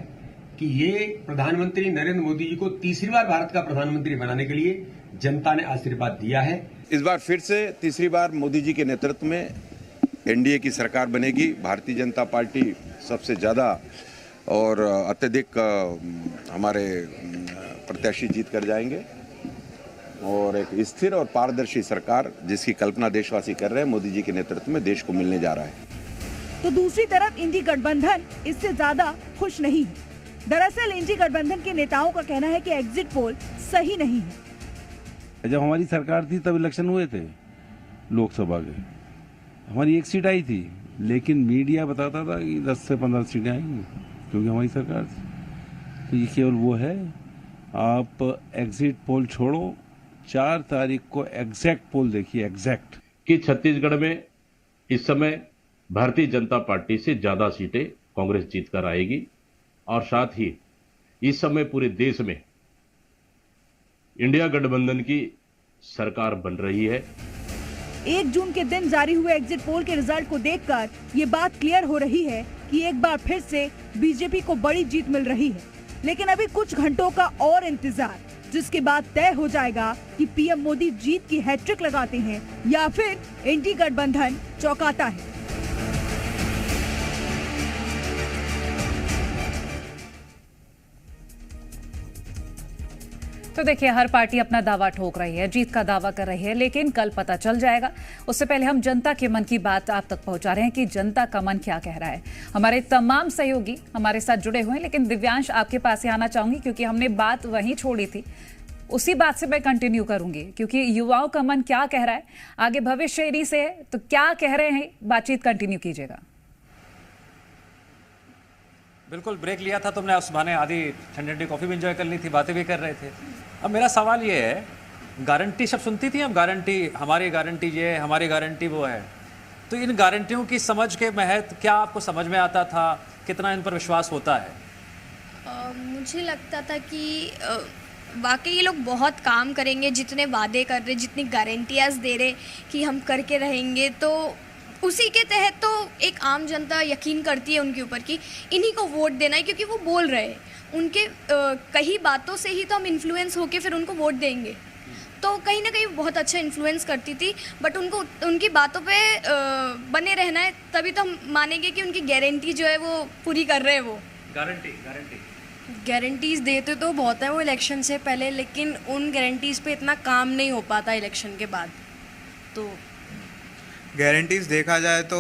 कि ये प्रधानमंत्री नरेंद्र मोदी जी को तीसरी बार भारत का प्रधानमंत्री बनाने के लिए जनता ने आशीर्वाद दिया है। इस बार फिर से तीसरी बार मोदी जी के नेतृत्व में एनडीए की सरकार बनेगी। भारतीय जनता पार्टी सबसे ज्यादा और अत्यधिक हमारे प्रत्याशी जीत कर जाएंगे और एक स्थिर और पारदर्शी सरकार जिसकी कल्पना देशवासी कर रहे हैं मोदी जी के नेतृत्व में देश को मिलने जा रहा है। तो दूसरी तरफ इंडी गठबंधन इससे ज्यादा खुश नहीं है। दरअसल इंडी गठबंधन के नेताओं का कहना है कि एग्जिट पोल सही नहीं है। जब हमारी सरकार थी तब इलेक्शन हुए थे लोकसभा के, हमारी 1 सीट आई थी, लेकिन मीडिया बताता था कि 10 से 15 सीटें आएंगी क्योंकि हमारी सरकार थी। तो ये केवल वो है, आप एग्जिट पोल छोड़ो, 4 तारीख को एग्जैक्ट पोल देखिए, एग्जैक्ट कि छत्तीसगढ़ में इस समय भारतीय जनता पार्टी से ज्यादा सीटें कांग्रेस जीत कर आएगी और साथ ही इस समय पूरे देश में इंडिया गठबंधन की सरकार बन रही है। 1 जून के दिन जारी हुए एग्जिट पोल के रिजल्ट को देखकर ये बात क्लियर हो रही है कि एक बार फिर से बीजेपी को बड़ी जीत मिल रही है। लेकिन अभी कुछ घंटों का और इंतजार, जिसके बाद तय हो जाएगा कि पीएम मोदी जीत की हैट्रिक लगाते हैं या फिर इंडी गठबंधन चौंकाता है। तो देखिए, हर पार्टी अपना दावा ठोक रही है, जीत का दावा कर रही है, लेकिन कल पता चल जाएगा। उससे पहले हम जनता के मन की बात आप तक पहुंचा रहे हैं कि जनता का मन क्या कह रहा है। हमारे तमाम सहयोगी हमारे साथ जुड़े हुए हैं, लेकिन दिव्यांश आपके पास ही आना चाहूंगी क्योंकि हमने बात वहीं छोड़ी थी, उसी बात से मैं कंटिन्यू करूंगी क्योंकि युवाओं का मन क्या कह रहा है, आगे भविष्य इन्हीं से है, तो क्या कह रहे हैं, बातचीत कंटिन्यू कीजिएगा। बिल्कुल, ब्रेक लिया था तुमने, उस बहाने आधी ठंडी ठंडी कॉफ़ी भी इंजॉय कर ली थी, बातें भी कर रहे थे। अब मेरा सवाल ये है, गारंटी सब सुनती थी हम, गारंटी हमारी गारंटी ये है, हमारी गारंटी वो है, तो इन गारंटियों की समझ के महत्व क्या आपको समझ में आता था, कितना इन पर विश्वास होता है? मुझे लगता था कि वाकई ये लोग बहुत काम करेंगे, जितने वादे कर रहे, जितनी गारंटियाँ दे रहे कि हम करके रहेंगे, तो उसी के तहत तो एक आम जनता यकीन करती है उनके ऊपर कि इन्हीं को वोट देना है क्योंकि वो बोल रहे हैं। उनके कई बातों से ही तो हम इन्फ्लुएंस होके फिर उनको वोट देंगे, तो कहीं ना कहीं बहुत अच्छा इन्फ्लुएंस करती थी। बट उनको उनकी बातों पे बने रहना है, तभी तो हम मानेंगे कि उनकी गारंटी जो है वो पूरी कर रहे हैं। वो गारंटीज देते तो बहुत है वो इलेक्शन से पहले, लेकिन उन गारंटीज पे इतना काम नहीं हो पाता इलेक्शन के बाद। तो गारंटीज़ देखा जाए तो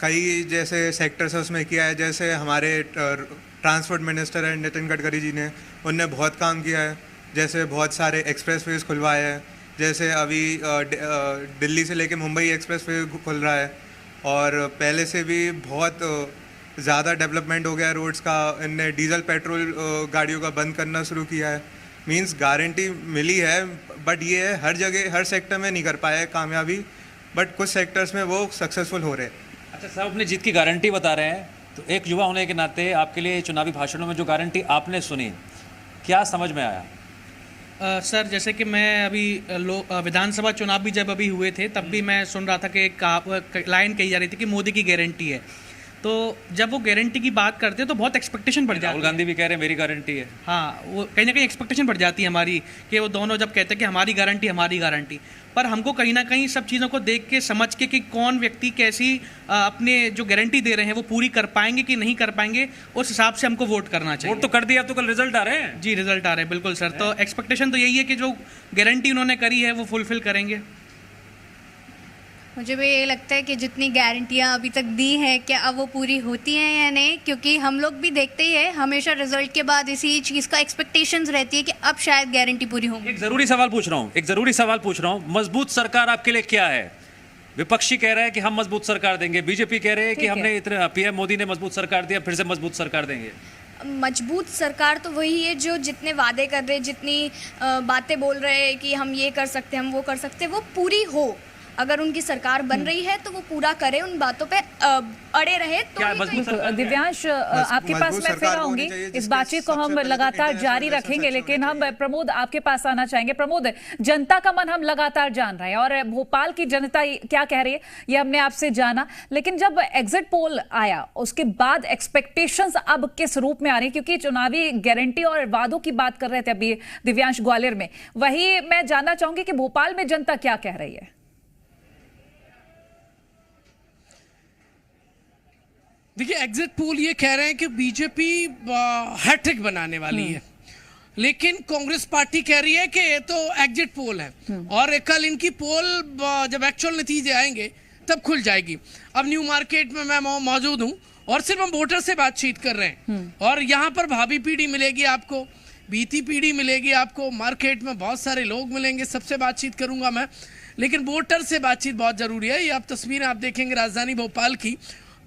कई जैसे सेक्टर्स है उसमें किया है, जैसे हमारे ट्रांसपोर्ट मिनिस्टर है नितिन गडकरी जी ने, उनने बहुत काम किया है, जैसे बहुत सारे एक्सप्रेसवेज खुलवाए हैं, जैसे अभी दिल्ली से लेके मुंबई एक्सप्रेसवे खुल रहा है, और पहले से भी बहुत ज़्यादा डेवलपमेंट हो गया है रोड्स का। इनने डीजल पेट्रोल गाड़ियों का बंद करना शुरू किया है। मींस गारंटी मिली है, बट ये है हर जगह हर सेक्टर में नहीं कर पाया है कामयाबी, बट कुछ सेक्टर्स में वो सक्सेसफुल हो रहे हैं। अच्छा, सब अपनी जीत की गारंटी बता रहे हैं, तो एक युवा होने के नाते आपके लिए चुनावी भाषणों में जो गारंटी आपने सुनी, क्या समझ में आया? सर, जैसे कि मैं अभी विधानसभा चुनाव भी जब अभी हुए थे तब भी मैं सुन रहा था कि एक लाइन कही जा रही थी कि मोदी की गारंटी है। तो जब वो गारंटी की बात करते हैं तो बहुत एक्सपेक्टेशन बढ़ जाती है। राहुल गांधी भी कह रहे हैं मेरी गारंटी है। हाँ, वो कहीं ना कहीं एक्सपेक्टेशन बढ़ जाती है हमारी कि वो दोनों जब कहते हैं कि हमारी गारंटी, पर हमको कहीं ना कहीं सब चीज़ों को देख के समझ के कि कौन व्यक्ति कैसी अपने जो गारंटी दे रहे हैं वो पूरी कर पाएंगे कि नहीं कर पाएंगे, उस हिसाब से हमको वोट करना चाहिए। वोट तो कर दिया, अब तो कल रिजल्ट आ रहे हैं। जी, रिजल्ट आ रहे हैं, बिल्कुल सर। तो एक्सपेक्टेशन तो यही है कि जो गारंटी उन्होंने करी है वो फुलफिल करेंगे। मुझे भी ये लगता है कि जितनी गारंटियां अभी तक दी हैं, क्या अब वो पूरी होती हैं या नहीं, क्योंकि हम लोग भी देखते ही है हमेशा रिजल्ट के बाद इसी चीज़ का एक्सपेक्टेशंस रहती है कि अब शायद गारंटी पूरी होगी। एक जरूरी सवाल पूछ रहा हूँ, मजबूत सरकार आपके लिए क्या है? विपक्षी कह रहे हैं कि हम मजबूत सरकार देंगे, बीजेपी कह रहे हैं कि हमने इतने पीएम मोदी ने मजबूत सरकार दिया, फिर से मजबूत सरकार देंगे। मजबूत सरकार तो वही है जो जितने वादे कर रहे, जितनी बातें बोल रहे हैं कि हम ये कर सकते हैं, हम वो कर सकते हैं, वो पूरी हो। अगर उनकी सरकार बन रही है तो वो पूरा करे, उन बातों पे अड़े रहे तो। दिव्यांश, आपके पास मैं फिर आऊंगी, इस बातचीत को हम लगातार जारी रखेंगे, लेकिन हम प्रमोद आपके पास आना चाहेंगे। प्रमोद, जनता का मन हम लगातार जान रहे हैं और भोपाल की जनता क्या कह रही है ये हमने आपसे जाना, लेकिन जब एग्जिट पोल आया उसके बाद एक्सपेक्टेशंस अब किस रूप में आ रही है? क्योंकि चुनावी गारंटी और वादों की बात कर रहे थे अभी दिव्यांश ग्वालियर में, वही मैं जानना चाहूंगी कि भोपाल में जनता क्या कह रही है। देखिए, एग्जिट पोल ये कह रहे हैं कि बीजेपी हैट्रिक बनाने वाली है, लेकिन कांग्रेस पार्टी कह रही है कि ये तो एग्जिट पोल है और कल इनकी पोल जब एक्चुअल नतीजे आएंगे तब खुल जाएगी। अब न्यू मार्केट में मैं मौजूद हूँ और सिर्फ हम वोटर से बातचीत कर रहे हैं और यहाँ पर भावी पीढ़ी मिलेगी आपको, बीती पीढ़ी मिलेगी आपको, मार्केट में बहुत सारे लोग मिलेंगे, सबसे बातचीत करूँगा मैं, लेकिन वोटर से बातचीत बहुत ज़रूरी है। ये आप तस्वीरें आप देखेंगे राजधानी भोपाल की,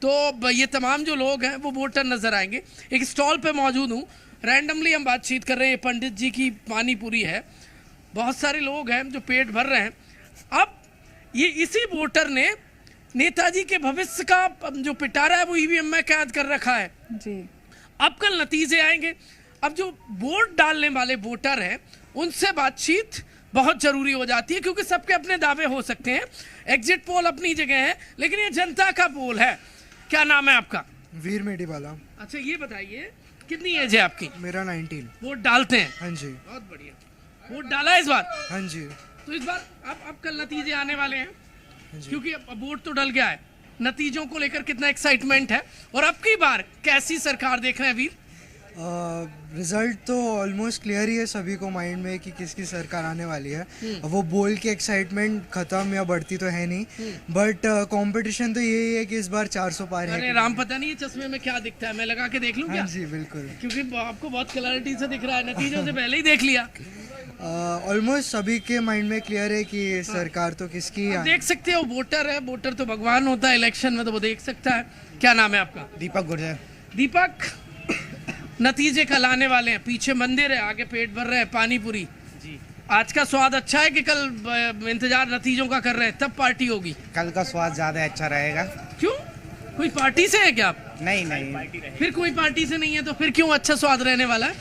तो ये तमाम जो लोग हैं वो वोटर नजर आएंगे। एक स्टॉल पे मौजूद हूँ, रैंडमली हम बातचीत कर रहे हैं, पंडित जी की पानी पूरी है, बहुत सारे लोग हैं जो पेट भर रहे हैं। अब ये इसी वोटर ने नेताजी के भविष्य का जो पिटारा है वो ईवीएम में कैद कर रखा है जी। अब कल नतीजे आएंगे, अब जो वोट डालने वाले वोटर हैं उनसे बातचीत बहुत जरूरी हो जाती है, क्योंकि सबके अपने दावे हो सकते हैं। एग्जिट पोल अपनी जगह है, लेकिन ये जनता का पोल है। क्या नाम है आपका? वीर मेडीवाला। अच्छा, ये बताइए कितनी एज है आपकी? मेरा 19। वोट डालते हैं? हाँ जी। बहुत बढ़िया, वोट डाला है इस बार? हाँ जी। तो इस बार अब कल नतीजे आने वाले हैं, क्योंकि अब वोट तो डल गया है, नतीजों को लेकर कितना एक्साइटमेंट है और अब की बार कैसी सरकार देख रहे हैं वीर? रिजल्ट तो ऑलमोस्ट क्लियर ही है सभी को माइंड में कि किसकी सरकार आने वाली है। वो बोल के एक्साइटमेंट खत्म या बढ़ती तो है नहीं, बट कंपटीशन तो यही है कि इस बार 400 पार है। अरे राम, पता नहीं ये चश्मे में क्या दिखता है, मैं लगा के देख लूं क्या? हाँ जी बिल्कुल, क्योंकि आपको बहुत क्लैरिटी से दिख रहा है, नतीजों से पहले ही देख लिया। ऑलमोस्ट सभी के माइंड में क्लियर है कि सरकार तो किसकी देख सकते हो, वोटर है, वोटर तो भगवान होता है इलेक्शन में, तो वो देख सकता है। क्या नाम है आपका? दीपक गुर्जर। दीपक, नतीजे कल आने वाले हैं, पीछे मंदिर है, आगे पेट भर रहे हैं पानी पूरी जी। आज का स्वाद अच्छा है कि कल इंतजार नतीजों का कर रहे हैं तब पार्टी होगी? कल का स्वाद ज्यादा अच्छा रहेगा। क्यों, कोई पार्टी से है क्या आप? नहीं। फिर कोई पार्टी से नहीं है तो फिर क्यों अच्छा स्वाद रहने वाला है?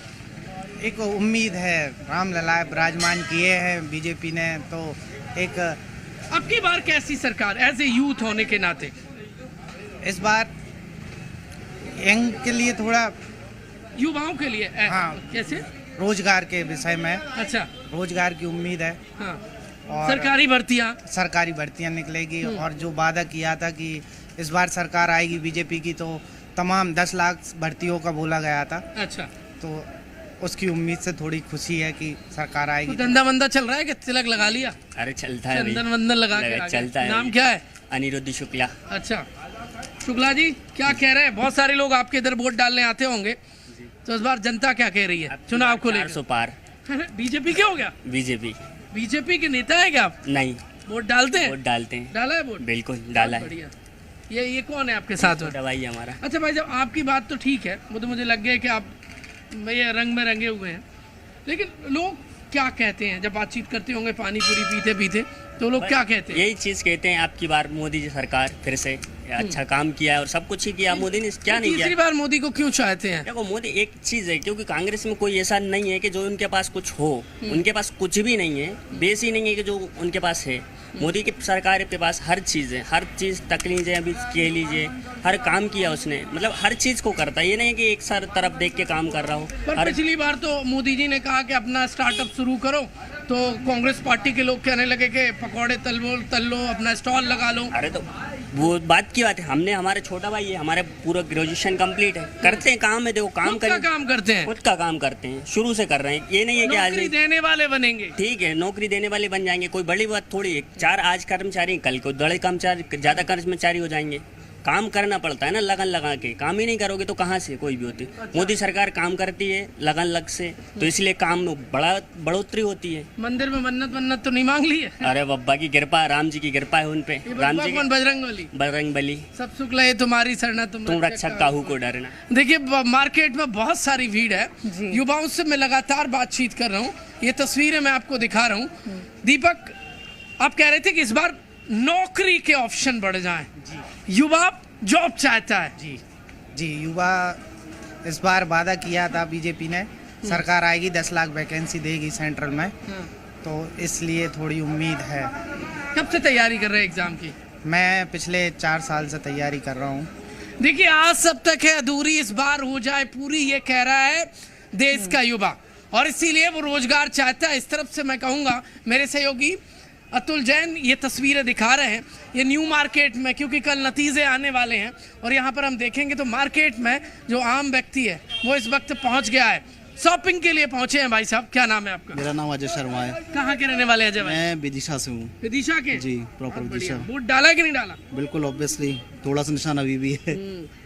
एक उम्मीद है, राम लला विराजमान किए हैं बीजेपी ने, तो एक अब की बार कैसी सरकार एज ए यूथ होने के नाते? इस बार यंग के लिए, थोड़ा युवाओं के लिए हाँ, कैसे? रोजगार के विषय में। अच्छा, रोजगार की उम्मीद है। हाँ। और सरकारी भर्तियां निकलेगी और जो वादा किया था कि इस बार सरकार आएगी बीजेपी की, तो तमाम 10 लाख भर्तियों का बोला गया था। अच्छा, तो उसकी उम्मीद से थोड़ी खुशी है कि सरकार आएगी। तो धंधा मंदा चल रहा है कि तिलक लगा लिया? अरे चलता है, चंदन वंदन लगा के चलता है। नाम क्या है? अनिरुद्ध शुक्ला। अच्छा, शुक्ला जी क्या कह रहे हैं? बहुत सारे लोग आपके इधर वोट डालने आते होंगे, तो इस बार जनता क्या कह रही है चुनाव को लेकर? 400 पार। बीजेपी क्या हो गया? बीजेपी के नेता है क्या आप? नहीं। वोट डालते हैं? वोट डालते हैं। डाला है वोट? बिल्कुल डाला है। बढ़िया। ये कौन है आपके साथ? दवाई हमारा। अच्छा भाई, जब आपकी बात तो ठीक है, वो तो मुझे लग गया कि आप ये रंग में रंगे हुए हैं, लेकिन लोग क्या कहते हैं जब बातचीत करते होंगे पानी पूरी पीते पीते, तो लोग क्या कहते हैं? यही चीज़ कहते हैं, आपकी बार मोदी जी सरकार फिर से अच्छा काम किया है और सब कुछ ही किया। मोदी ने क्या नहीं किया? तीसरी बार मोदी को क्यों चाहते हैं? देखो मोदी एक चीज़ है, क्योंकि कांग्रेस में कोई ऐसा नहीं है कि जो उनके पास कुछ हो, उनके पास कुछ भी नहीं है, बेस ही नहीं है कि जो उनके पास है। मोदी की सरकार के पास हर चीज़ है, हर चीज़ तक लीजिए, अभी कह लीजिए, हर काम किया उसने, मतलब हर चीज़ को करता है। ये नहीं है कि एक सर तरफ देख के काम कर रहा हो। पर पिछली बार तो मोदी जी ने कहा कि अपना स्टार्टअप शुरू करो, तो कांग्रेस पार्टी के लोग कहने लगे कि पकौड़े तल लो, अपना स्टॉल लगा लो। अरे तो वो बात की बात है, हमने, हमारे छोटा भाई है, हमारे पूरा ग्रेजुएशन कंप्लीट है, करते हैं काम है, देखो काम का काम करते हैं, खुद का काम करते हैं, शुरू से कर रहे हैं। ये नहीं है कि आज नौकरी देने वाले बनेंगे, ठीक है, नौकरी देने वाले बन जाएंगे, कोई बड़ी बात थोड़ी है। 4 आज कर्मचारी, कल को बड़े कर्मचारी, ज़्यादा कर्मचारी हो जाएंगे। काम करना पड़ता है ना, लगन लगा के। काम ही नहीं करोगे तो कहाँ से कोई भी होती। मोदी सरकार काम करती है लगन लग से, तो इसलिए काम में बढ़ोतरी होती है। मंदिर में मन्नत तो नहीं मांग ली है? अरे बब्बा की कृपा, राम जी की कृपा है उन पे। राम जी बजरंग बली, सब सुख लय तुम्हारी सरना, तुम रक्षक काहू को डरना। देखिए मार्केट में बहुत सारी भीड़ है, युवाओं से मैं लगातार बातचीत कर रहा हूँ, ये तस्वीरें मैं आपको दिखा रहा हूँ। दीपक, आप कह रहे थे कि इस बार नौकरी के ऑप्शन बढ़ जाएं, युवा जॉब चाहता है। जी युवा इस बार वादा किया था बीजेपी ने, सरकार आएगी 10 लाख वैकेंसी देगी सेंट्रल में, तो इसलिए थोड़ी उम्मीद है। कब से तैयारी कर रहे हैं एग्जाम की? मैं पिछले 4 साल से तैयारी कर रहा हूँ। देखिए आज सब तक है अधूरी, इस बार हो जाए पूरी, ये कह रहा है देश का युवा, और इसीलिए वो रोजगार चाहता है। इस तरफ से मैं कहूँगा मेरे सहयोगी अतुल जैन ये तस्वीरें दिखा रहे हैं, ये न्यू मार्केट में, क्योंकि कल नतीजे आने वाले हैं और यहाँ पर हम देखेंगे तो मार्केट में जो आम व्यक्ति है वो इस वक्त पहुँच गया है, शॉपिंग के लिए पहुँचे हैं। भाई साहब क्या नाम है आपका? मेरा नाम अजय शर्मा है। कहाँ के रहने वाले हैं अजय भाई? मैं विदिशा से हूँ। विदिशा के? जी, प्रॉपर विदिशा। वोट डाला कि नहीं डाला? बिल्कुल ऑब्वियसली, थोड़ा सा निशान अभी भी है।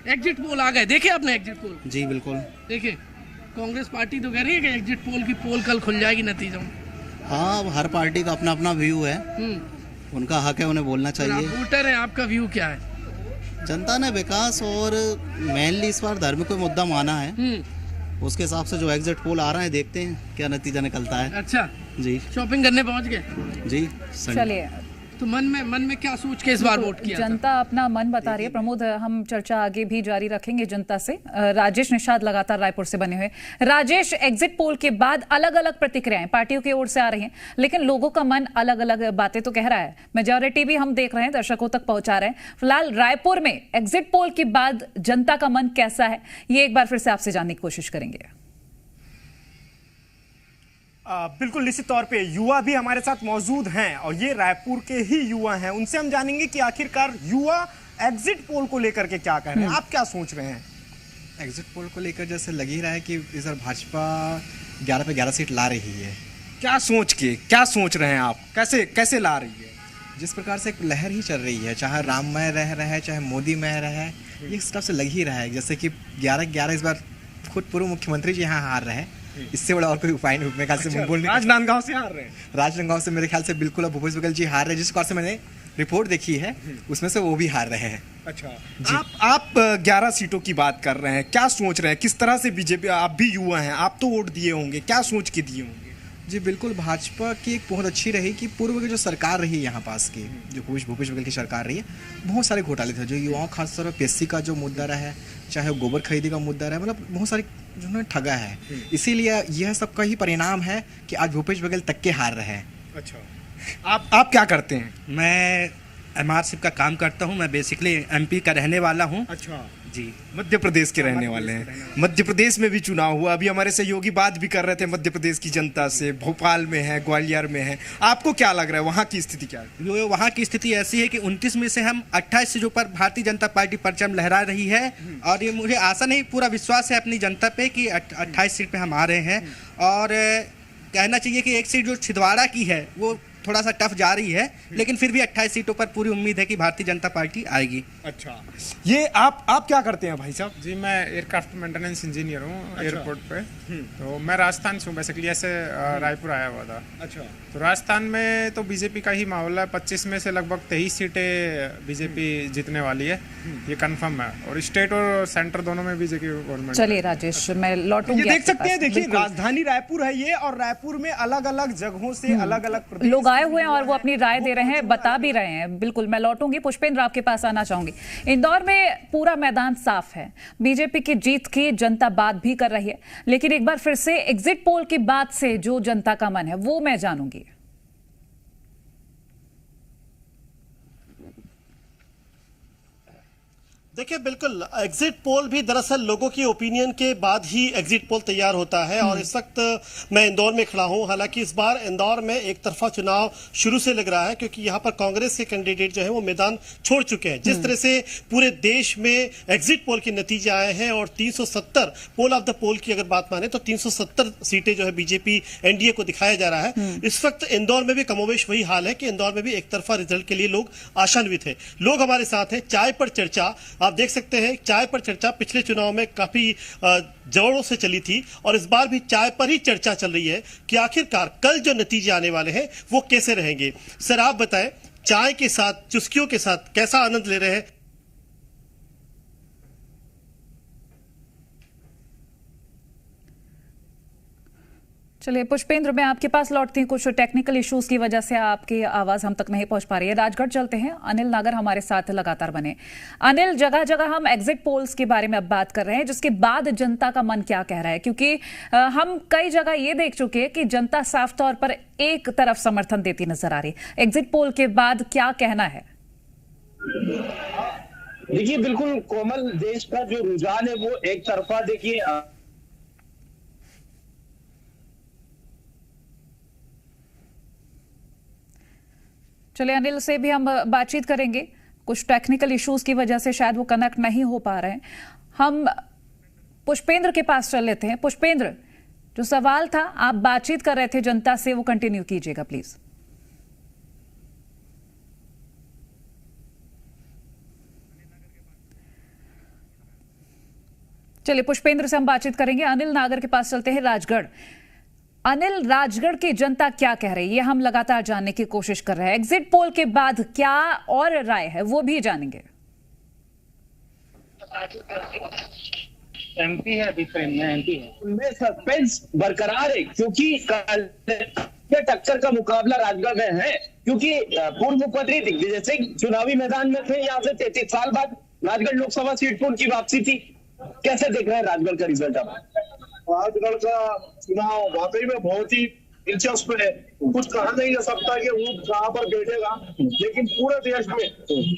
एग्जिट पोल आ गए, देखे आपने एग्जिट पोल? जी बिल्कुल देखे। कांग्रेस पार्टी तो कह रही है कि एग्जिट पोल की पोल कल खुल जाएगी नतीजों में। हाँ, हर पार्टी का अपना अपना व्यू है, उनका हक है, उन्हें बोलना चाहिए। वोटर है, आपका व्यू क्या है? जनता ने विकास और मेनली इस बार धर्म को मुद्दा माना है, उसके हिसाब से जो एग्जिट पोल आ रहा है, देखते हैं क्या नतीजा निकलता है। अच्छा जी, शॉपिंग करने पहुंच गए? जी। चलिए, तो मन में क्या सोच के इस बार वोट किया? जनता अपना मन बता रही है। प्रमोद, हम चर्चा आगे भी जारी रखेंगे जनता से। राजेश निषाद लगातार रायपुर से बने हुए। राजेश, एग्जिट पोल के बाद अलग अलग प्रतिक्रियाएं पार्टियों की ओर से आ रही हैं, लेकिन लोगों का मन अलग अलग बातें तो कह रहा है। मेजॉरिटी भी हम देख रहे हैं, दर्शकों तक पहुंचा रहे हैं। फिलहाल रायपुर में एग्जिट पोल के बाद जनता का मन कैसा है, ये एक बार फिर से आपसे जानने की कोशिश करेंगे। बिल्कुल, निश्चित तौर पे युवा भी हमारे साथ मौजूद हैं और ये रायपुर के ही युवा हैं। उनसे हम जानेंगे कि आखिरकार युवा एग्जिट पोल को लेकर के क्या कह रहे हैं, आप क्या सोच रहे हैं? एग्जिट पोल को लेकर जैसे लग ही रहा है कि इस बार भाजपा 11 पे 11 सीट ला रही है। क्या सोच रहे हैं आप, कैसे ला रही है? जिस प्रकार से एक लहर ही चल रही है, चाहे राममय रहे चाहे मोदीमय रहे, ये इस तरफ से लग ही रहा है। जैसे कि 11 इस बार खुद पूर्व मुख्यमंत्री जी यहाँ हार रहे हैं, इससे बड़ा और कोई उपाय नहीं मेरे ख्याल से। बोलने राजनांदगांव से हार रहे हैं? राजनांदगांव से मेरे ख्याल से बिल्कुल अब भूपेश बघेल जी हार रहे हैं। जिस प्रकार से मैंने रिपोर्ट देखी है उसमें से वो भी हार रहे हैं। अच्छा, आप 11 सीटों की बात कर रहे हैं, क्या सोच रहे हैं, किस तरह से बीजेपी, आप भी युवा हैं, आप तो वोट दिए होंगे, क्या सोच के दिए होंगे? जी बिल्कुल, भाजपा की एक बहुत अच्छी रही कि पूर्व की जो सरकार रही है यहाँ पास की, जो भूपेश बघेल की सरकार रही है, बहुत सारे घोटाले थे जो युवाओं खासतौर पर पीएससी का जो मुद्दा रहा है, चाहे गोबर खरीदी का मुद्दा रहा है, मतलब बहुत सारे जो उन्होंने ठगा है। इसीलिए यह सब का ही परिणाम है कि आज भूपेश बघेल तक के हार रहे हैं। अच्छा, आप क्या करते हैं? मैं एमआरशिप का काम करता हूं, मैं बेसिकली एमपी का रहने वाला हूं। अच्छा जी, मध्य प्रदेश के रहने वाले हैं। मध्य प्रदेश में भी चुनाव हुआ, अभी हमारे सहयोगी बात भी कर रहे थे मध्य प्रदेश की जनता से, भोपाल में है, ग्वालियर में है, आपको क्या लग रहा है, वहाँ की स्थिति क्या है? वहाँ की स्थिति ऐसी है कि 29 में से हम 28 सीटों पर भारतीय जनता पार्टी परचम लहरा रही है, और ये मुझे आशा नहीं पूरा विश्वास है अपनी जनता पे कि 28 सीट पे हम आ रहे हैं। और कहना चाहिए कि एक सीट जो छिंदवाड़ा की है वो थोड़ा सा टफ जा रही है, लेकिन फिर भी 28 सीटों पर पूरी उम्मीद है कि भारतीय जनता पार्टी आएगी। अच्छा, ये आप क्या करते हैं भाई साहब? जी, मैं एयरक्राफ्ट मेंटेनेंस इंजीनियर हूँ एयरपोर्ट पे। तो मैं राजस्थान से हूँ, बेसिकली ऐसे रायपुर आया हुआ था। अच्छा, तो राजस्थान में तो बीजेपी का ही माहौल है। 25 में से लगभग 23 सीटें बीजेपी जीतने वाली है, ये कंफर्म है, और स्टेट और सेंटर दोनों में बीजेपी गवर्नमेंट। चलिए राजेश, मैं लौटूंगी। ये देख सकते हैं, देखिए राजधानी रायपुर है ये, और रायपुर में अलग अलग जगहों से अलग अलग लोग आए आए हुए हैं और वो अपनी राय दे रहे हैं, बता भी रहे हैं। बिल्कुल, मैं लौटूंगी। पुष्पेंद्र, आपके पास आना चाहूंगी। इंदौर में पूरा मैदान साफ है, बीजेपी की जीत की जनता बात भी कर रही है, लेकिन एक बार फिर से एग्जिट पोल की बात से जो जनता का मन है वो मैं जानूंगी। देखिए, बिल्कुल एग्जिट पोल भी दरअसल लोगों की ओपिनियन के बाद ही एग्जिट पोल तैयार होता है। और इस वक्त मैं इंदौर में खड़ा हूं। हालांकि इस बार इंदौर में एक तरफा चुनाव शुरू से लग रहा है, क्योंकि यहां पर कांग्रेस के कैंडिडेट जो है वो मैदान छोड़ चुके हैं। जिस तरह से पूरे देश में एग्जिट पोल के नतीजे आए हैं और 370 पोल ऑफ द पोल की अगर बात माने तो 370 सीटें जो है बीजेपी एनडीए को दिखाया जा रहा है। इस वक्त इंदौर में भी कमोवेश वही हाल है कि इंदौर में भी एक तरफा रिजल्ट के लिए लोग आशान्वित है। लोग हमारे साथ हैं। चाय पर चर्चा आप देख सकते हैं। चाय पर चर्चा पिछले चुनाव में काफी जोरों से चली थी और इस बार भी चाय पर ही चर्चा चल रही है कि आखिरकार कल जो नतीजे आने वाले हैं वो कैसे रहेंगे। सर, आप बताएं, चाय के साथ, चुस्कियों के साथ कैसा आनंद ले रहे हैं? चलिए पुष्पेंद्र, मैं आपके पास लौटती हूँ। कुछ टेक्निकल इश्यूज की वजह से आपकी आवाज हम तक नहीं पहुंच पा रही है। राजगढ़ चलते हैं। अनिल नागर हमारे साथ लगातार बने। अनिल, जगह जगह हम एग्जिट पोल्स के बारे में अब बात कर रहे हैं, जिसके बाद जनता का मन क्या कह रहा है, क्योंकि हम कई जगह ये देख चुके हैं कि जनता साफ तौर पर एक तरफ समर्थन देती नजर आ रही है। एग्जिट पोल के बाद क्या कहना है? देखिए, बिल्कुल कोमल, देश का जो रुझान है वो एक तरफा, देखिए चलिए अनिल से भी हम बातचीत करेंगे। कुछ टेक्निकल इश्यूज की वजह से शायद वो कनेक्ट नहीं हो पा रहे हैं। हम पुष्पेंद्र के पास चल लेते हैं। पुष्पेंद्र, जो सवाल था, आप बातचीत कर रहे थे जनता से, वो कंटिन्यू कीजिएगा प्लीज। चलिए पुष्पेंद्र से हम बातचीत करेंगे। अनिल नागर के पास चलते हैं। राजगढ़, अनिल, राजगढ़ की जनता क्या कह रही है, ये हम लगातार जानने की कोशिश कर रहे हैं। एग्जिट पोल के बाद क्या और राय है वो भी जानेंगे। एमपी है, अभी एमपी है, उनमें सस्पेंस बरकरार है, क्योंकि टक्कर का मुकाबला राजगढ़ में है। क्योंकि पूर्व मुख्यमंत्री दिग्विजय सिंह चुनावी मैदान में थे। यहाँ से 33 साल बाद राजगढ़ लोकसभा सीट पर उनकी वापसी थी। कैसे देख रहे हैं राजगढ़ का रिजल्ट आप? राजगढ़ का चुनाव वाकई में बहुत ही दिलचस्प है। कुछ कहा नहीं जा सकता कि वो कहाँ पर बैठेगा, लेकिन पूरे देश में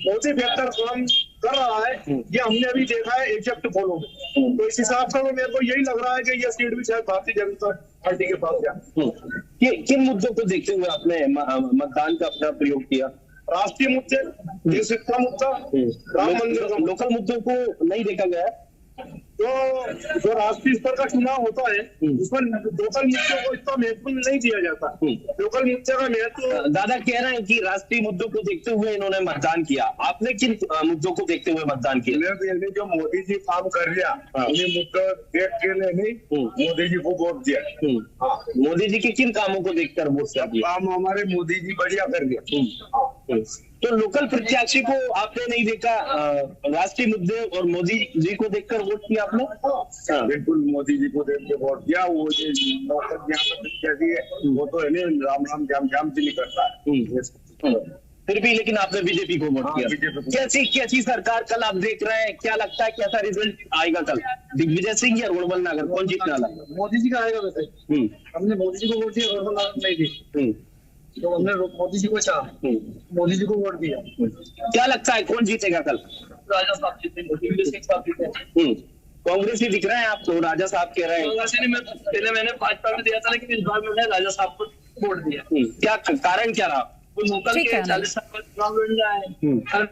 मोदी फैक्टर काम कर रहा है। ये हमने अभी देखा है एग्जिट पोलों में। तो इस हिसाब से मेरे को यही लग रहा है कि ये सीट भी शायद भारतीय जनता पार्टी के पास जाए। किन मुद्दों को देखते हुए आपने मतदान का अपना प्रयोग किया? राष्ट्रीय मुद्दे, देश का मुद्दा, राम मंदिर का, लोकल मुद्दों को नहीं देखा गया। जो राष्ट्रीय स्तर का चुनाव होता है उसमें लोकल मुद्दों को इतना महत्व नहीं दिया जाता। लोकल मुद्दे का महत्व, दादा कह रहे हैं कि राष्ट्रीय मुद्दों को देखते हुए इन्होंने मतदान किया। आपने किन मुद्दों को देखते हुए मतदान किया? जो मोदी जी काम कर लिया उन्हें मुद्दा देख के नहीं मोदी जी को वोट दिया। मोदी जी के किन कामों को देखकर वोट दिया? काम हमारे मोदी जी बढ़िया कर दिया। तो लोकल प्रत्याशी को आपने नहीं देखा, राष्ट्रीय मुद्दे और मोदी जी को देखकर वोट किया आपने? बिल्कुल, मोदी जी को देख के वोट दिया। वो लोकल प्रत्याशी है वो तो है राम राम जाम जाम जी नहीं करता है। फिर भी लेकिन आपने बीजेपी को वोट किया। कैसी सरकार कल आप देख रहे हैं? क्या लगता है कैसा रिजल्ट आएगा कल? दिग्विजय सिंह या रोडमल नागर, कौन जीतने वाला? मोदी जी का आएगा। वैसे हमने मोदी जी को वोट दिया, रोडमल नागर नहीं दी, तो हमने मोदी जी को चाहा, मोदी जी को वोट दिया। क्या लगता है कौन जीतेगा कल? राजा साहब जीतेंगे। कांग्रेस ही दिख रहे हैं आपको, राजा साहब कह रहे हैं। पहले मैंने भाजपा में दिया था, लेकिन इस बार मैंने राजा साहब को वोट दिया। क्या कारण क्या रहा? लोकल के 40 साल बाद चुनाव लड़ रहा है।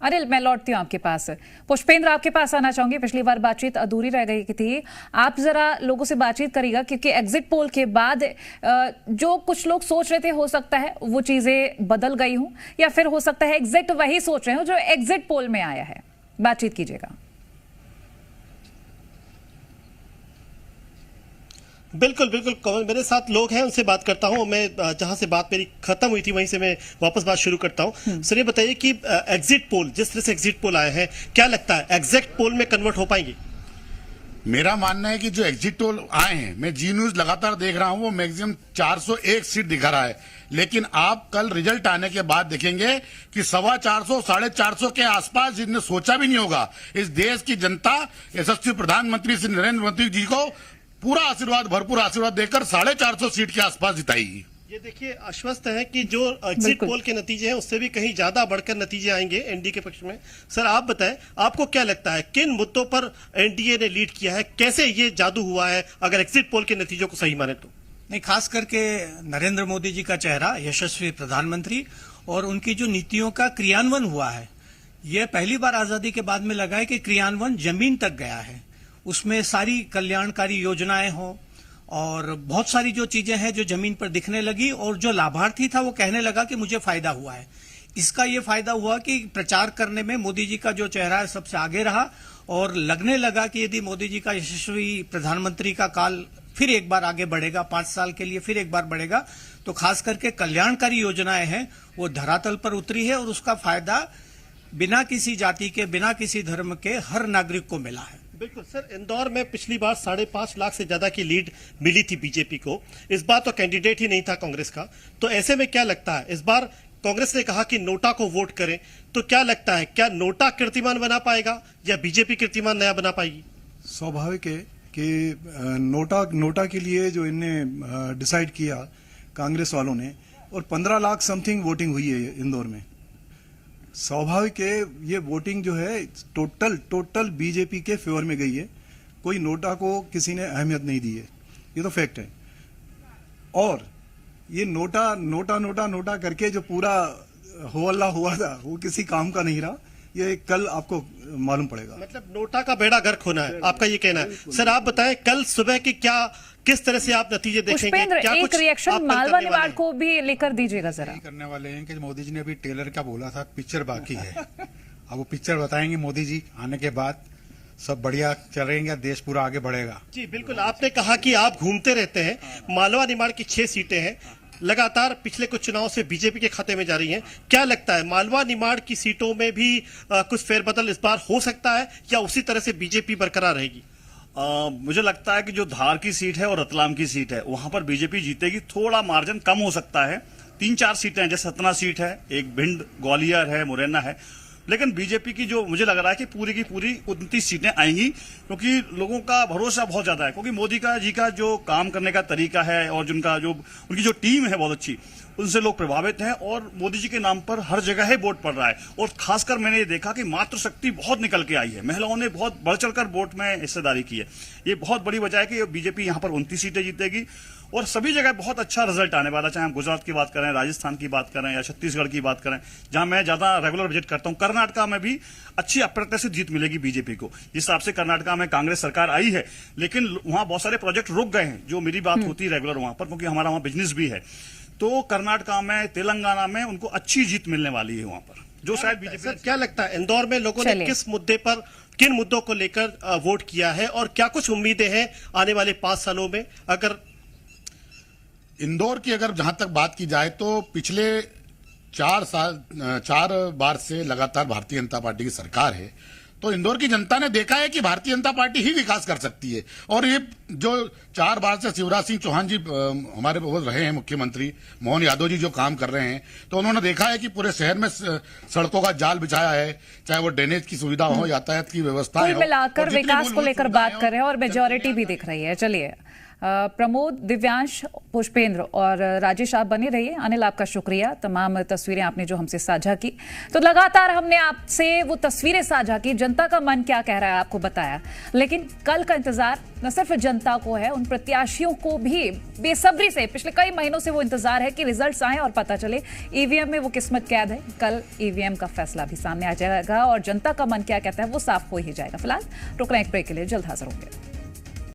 अनिल, मैं लौटती हूँ आपके पास। पुष्पेंद्र, आपके पास आना चाहूंगी। पिछली बार बातचीत अधूरी रह गई थी, आप जरा लोगों से बातचीत करिएगा, क्योंकि एग्जिट पोल के बाद जो कुछ लोग सोच रहे थे, हो सकता है वो चीजें बदल गई हूं, या फिर हो सकता है एग्जिट वही सोच रहे हो जो एग्जिट पोल में आया है। बातचीत कीजिएगा। बिल्कुल बिल्कुल कमल, मेरे साथ लोग हैं, उनसे बात करता हूं। मैं जहां से बात मेरी खत्म हुई थी वहीं से मैं वापस बात शुरू करता हूं। सर, ये बताइए कि एग्जिट पोल, जिस तरह से एग्जिट पोल आए हैं, क्या लगता है एग्जिट पोल में कन्वर्ट हो पाएंगे? मेरा मानना है कि जो एग्जिट पोल आए हैं, मैं जी न्यूज लगातार देख रहा हूं, वो मैक्सिमम 401 सीट दिखा रहा है, लेकिन आप कल रिजल्ट आने के बाद देखेंगे कि 450, 450 के आसपास, जिसने सोचा भी नहीं होगा, इस देश की जनता यशस्वी प्रधानमंत्री श्री नरेंद्र मोदी जी को पूरा आशीर्वाद, भरपूर आशीर्वाद देकर 450 सीट के आसपास जिताएगी। ये देखिए, आश्वस्त है कि जो एग्जिट पोल के नतीजे हैं उससे भी कहीं ज्यादा बढ़कर नतीजे आएंगे एनडीए के पक्ष में। सर आप बताएं, आपको क्या लगता है किन मुद्दों पर एनडीए ने लीड किया है, कैसे ये जादू हुआ है अगर एग्जिट पोल के नतीजों को सही माने तो? नहीं, खास करके नरेंद्र मोदी जी का चेहरा, यशस्वी प्रधानमंत्री, और उनकी जो नीतियों का क्रियान्वयन हुआ है, यह पहली बार आजादी के बाद में लगा है कि क्रियान्वयन जमीन तक गया है। उसमें सारी कल्याणकारी योजनाएं हों और बहुत सारी जो चीजें हैं जो जमीन पर दिखने लगी, और जो लाभार्थी था वो कहने लगा कि मुझे फायदा हुआ है। इसका ये फायदा हुआ कि प्रचार करने में मोदी जी का जो चेहरा है सबसे आगे रहा, और लगने लगा कि यदि मोदी जी का यशस्वी प्रधानमंत्री का काल फिर एक बार आगे बढ़ेगा, 5 साल के लिए फिर एक बार बढ़ेगा, तो खास करके कल्याणकारी योजनाएं हैं वो धरातल पर उतरी है, और उसका फायदा बिना किसी जाति के, बिना किसी धर्म के हर नागरिक को मिला है। बिल्कुल सर, इंदौर में पिछली बार 5.5 लाख से ज्यादा की लीड मिली थी बीजेपी को। इस बार तो कैंडिडेट ही नहीं था कांग्रेस का, तो ऐसे में क्या लगता है, इस बार कांग्रेस ने कहा कि नोटा को वोट करें, तो क्या लगता है क्या नोटा कीर्तिमान बना पाएगा या बीजेपी कीर्तिमान नया बना पाएगी? स्वाभाविक है कि नोटा के लिए जो इनने डिसाइड किया कांग्रेस वालों ने, और 15 लाख समथिंग वोटिंग हुई है इंदौर में। स्वाभाविक है ये वोटिंग जो है टोटल बीजेपी के फेवर में गई है। कोई नोटा को किसी ने अहमियत नहीं दी है, ये तो फैक्ट है। और ये नोटा करके जो पूरा हो अल्लाह हुआ था वो किसी काम का नहीं रहा, ये कल आपको मालूम पड़ेगा। मतलब नोटा का बेड़ा गर्क होना है, आपका ये कहना है। सर आप बताएं कल सुबह की किस तरह से आप नतीजे देखेंगे? क्या एक रिएक्शन मालवा निवाड़ को भी लेकर दीजिएगा जरा। करने वाले हैं कि मोदी जी ने अभी टेलर का बोला था, पिक्चर बाकी है। अब वो पिक्चर बताएंगे मोदी जी आने के बाद, सब बढ़िया चलेंगे, देश पूरा आगे बढ़ेगा। जी बिल्कुल, आपने कहा कि आप घूमते रहते हैं, मालवा निमाड़ की 6 सीटें हैं, लगातार पिछले कुछ चुनाव से बीजेपी के खाते में जा रही हैं। क्या लगता है मालवा निमाड़ की सीटों में भी कुछ फेरबदल इस बार हो सकता है या उसी तरह से बीजेपी बरकरार रहेगी? मुझे लगता है कि जो धार की सीट है और रतलाम की सीट है वहां पर बीजेपी जीतेगी। थोड़ा मार्जिन कम हो सकता है, 3-4 सीटें हैं, जैसे सतना सीट है, एक भिंड, ग्वालियर है, मुरैना है, लेकिन बीजेपी की जो मुझे लग रहा है कि पूरी की पूरी 29 सीटें आएंगी, क्योंकि लोगों का भरोसा बहुत ज्यादा है, क्योंकि मोदी जी का जो काम करने का तरीका है और उनकी जो टीम है बहुत अच्छी, उनसे लोग प्रभावित हैं और मोदी जी के नाम पर हर जगह ही वोट पड़ रहा है। और खासकर मैंने ये देखा कि मातृशक्ति बहुत निकल के आई है, महिलाओं ने बहुत बढ़ चढ़कर वोट में हिस्सेदारी की है। ये बहुत बड़ी वजह है कि बीजेपी यहाँ पर 29 सीटें जीतेगी और सभी जगह बहुत अच्छा रिजल्ट आने वाला, चाहे हम गुजरात की बात करें, राजस्थान की बात करें या छत्तीसगढ़ की बात करें, जहां मैं ज्यादा रेगुलर विजिट करता हूं। कर्नाटका में भी अच्छी अप्रत्याशित जीत मिलेगी बीजेपी को। जिस हिसाब से कर्नाटका में कांग्रेस सरकार आई है, लेकिन वहां बहुत सारे प्रोजेक्ट रुक गए हैं, जो मेरी बात होती है रेगुलर वहां पर, क्योंकि हमारा वहां बिजनेस भी है। तो कर्नाटका में, तेलंगाना में उनको अच्छी जीत मिलने वाली है वहां पर, जो शायद बीजेपी। सर क्या लगता है इंदौर में लोगों ने किस मुद्दे पर, किन मुद्दों को लेकर वोट किया है और क्या कुछ उम्मीदें हैं आने वाले 5 सालों में? अगर इंदौर की जहां तक बात की जाए तो पिछले 4 बार से लगातार भारतीय जनता पार्टी की सरकार है, तो इंदौर की जनता ने देखा है कि भारतीय जनता पार्टी ही विकास कर सकती है। और ये जो 4 बार से शिवराज सिंह चौहान जी हमारे वो रहे हैं मुख्यमंत्री, मोहन यादव जी जो काम कर रहे हैं, तो उन्होंने देखा है कि पूरे शहर में सड़कों का जाल बिछाया है, चाहे वो ड्रेनेज की सुविधा हो, यातायात की व्यवस्था कुल मिलाकर विकास को लेकर बात कर रहे हैं और मेजोरिटी भी दिख रही है। चलिए प्रमोद, दिव्यांश, पुष्पेंद्र और राजेश आप बने रहिए। अनिल आपका शुक्रिया, तमाम तस्वीरें आपने जो हमसे साझा की। तो लगातार हमने आपसे वो तस्वीरें साझा की, जनता का मन क्या कह रहा है आपको बताया, लेकिन कल का इंतजार न सिर्फ जनता को है, उन प्रत्याशियों को भी बेसब्री से पिछले कई महीनों से वो इंतजार है कि रिजल्ट्स आए और पता चले ईवीएम में वो किस्मत कैद है। कल ईवीएम का फैसला भी सामने आ जाएगा और जनता का मन क्या कहता है वो साफ हो ही जाएगा। फिलहाल रुक रहे हैं एक ब्रेक के लिए, जल्द हाजिर होंगे।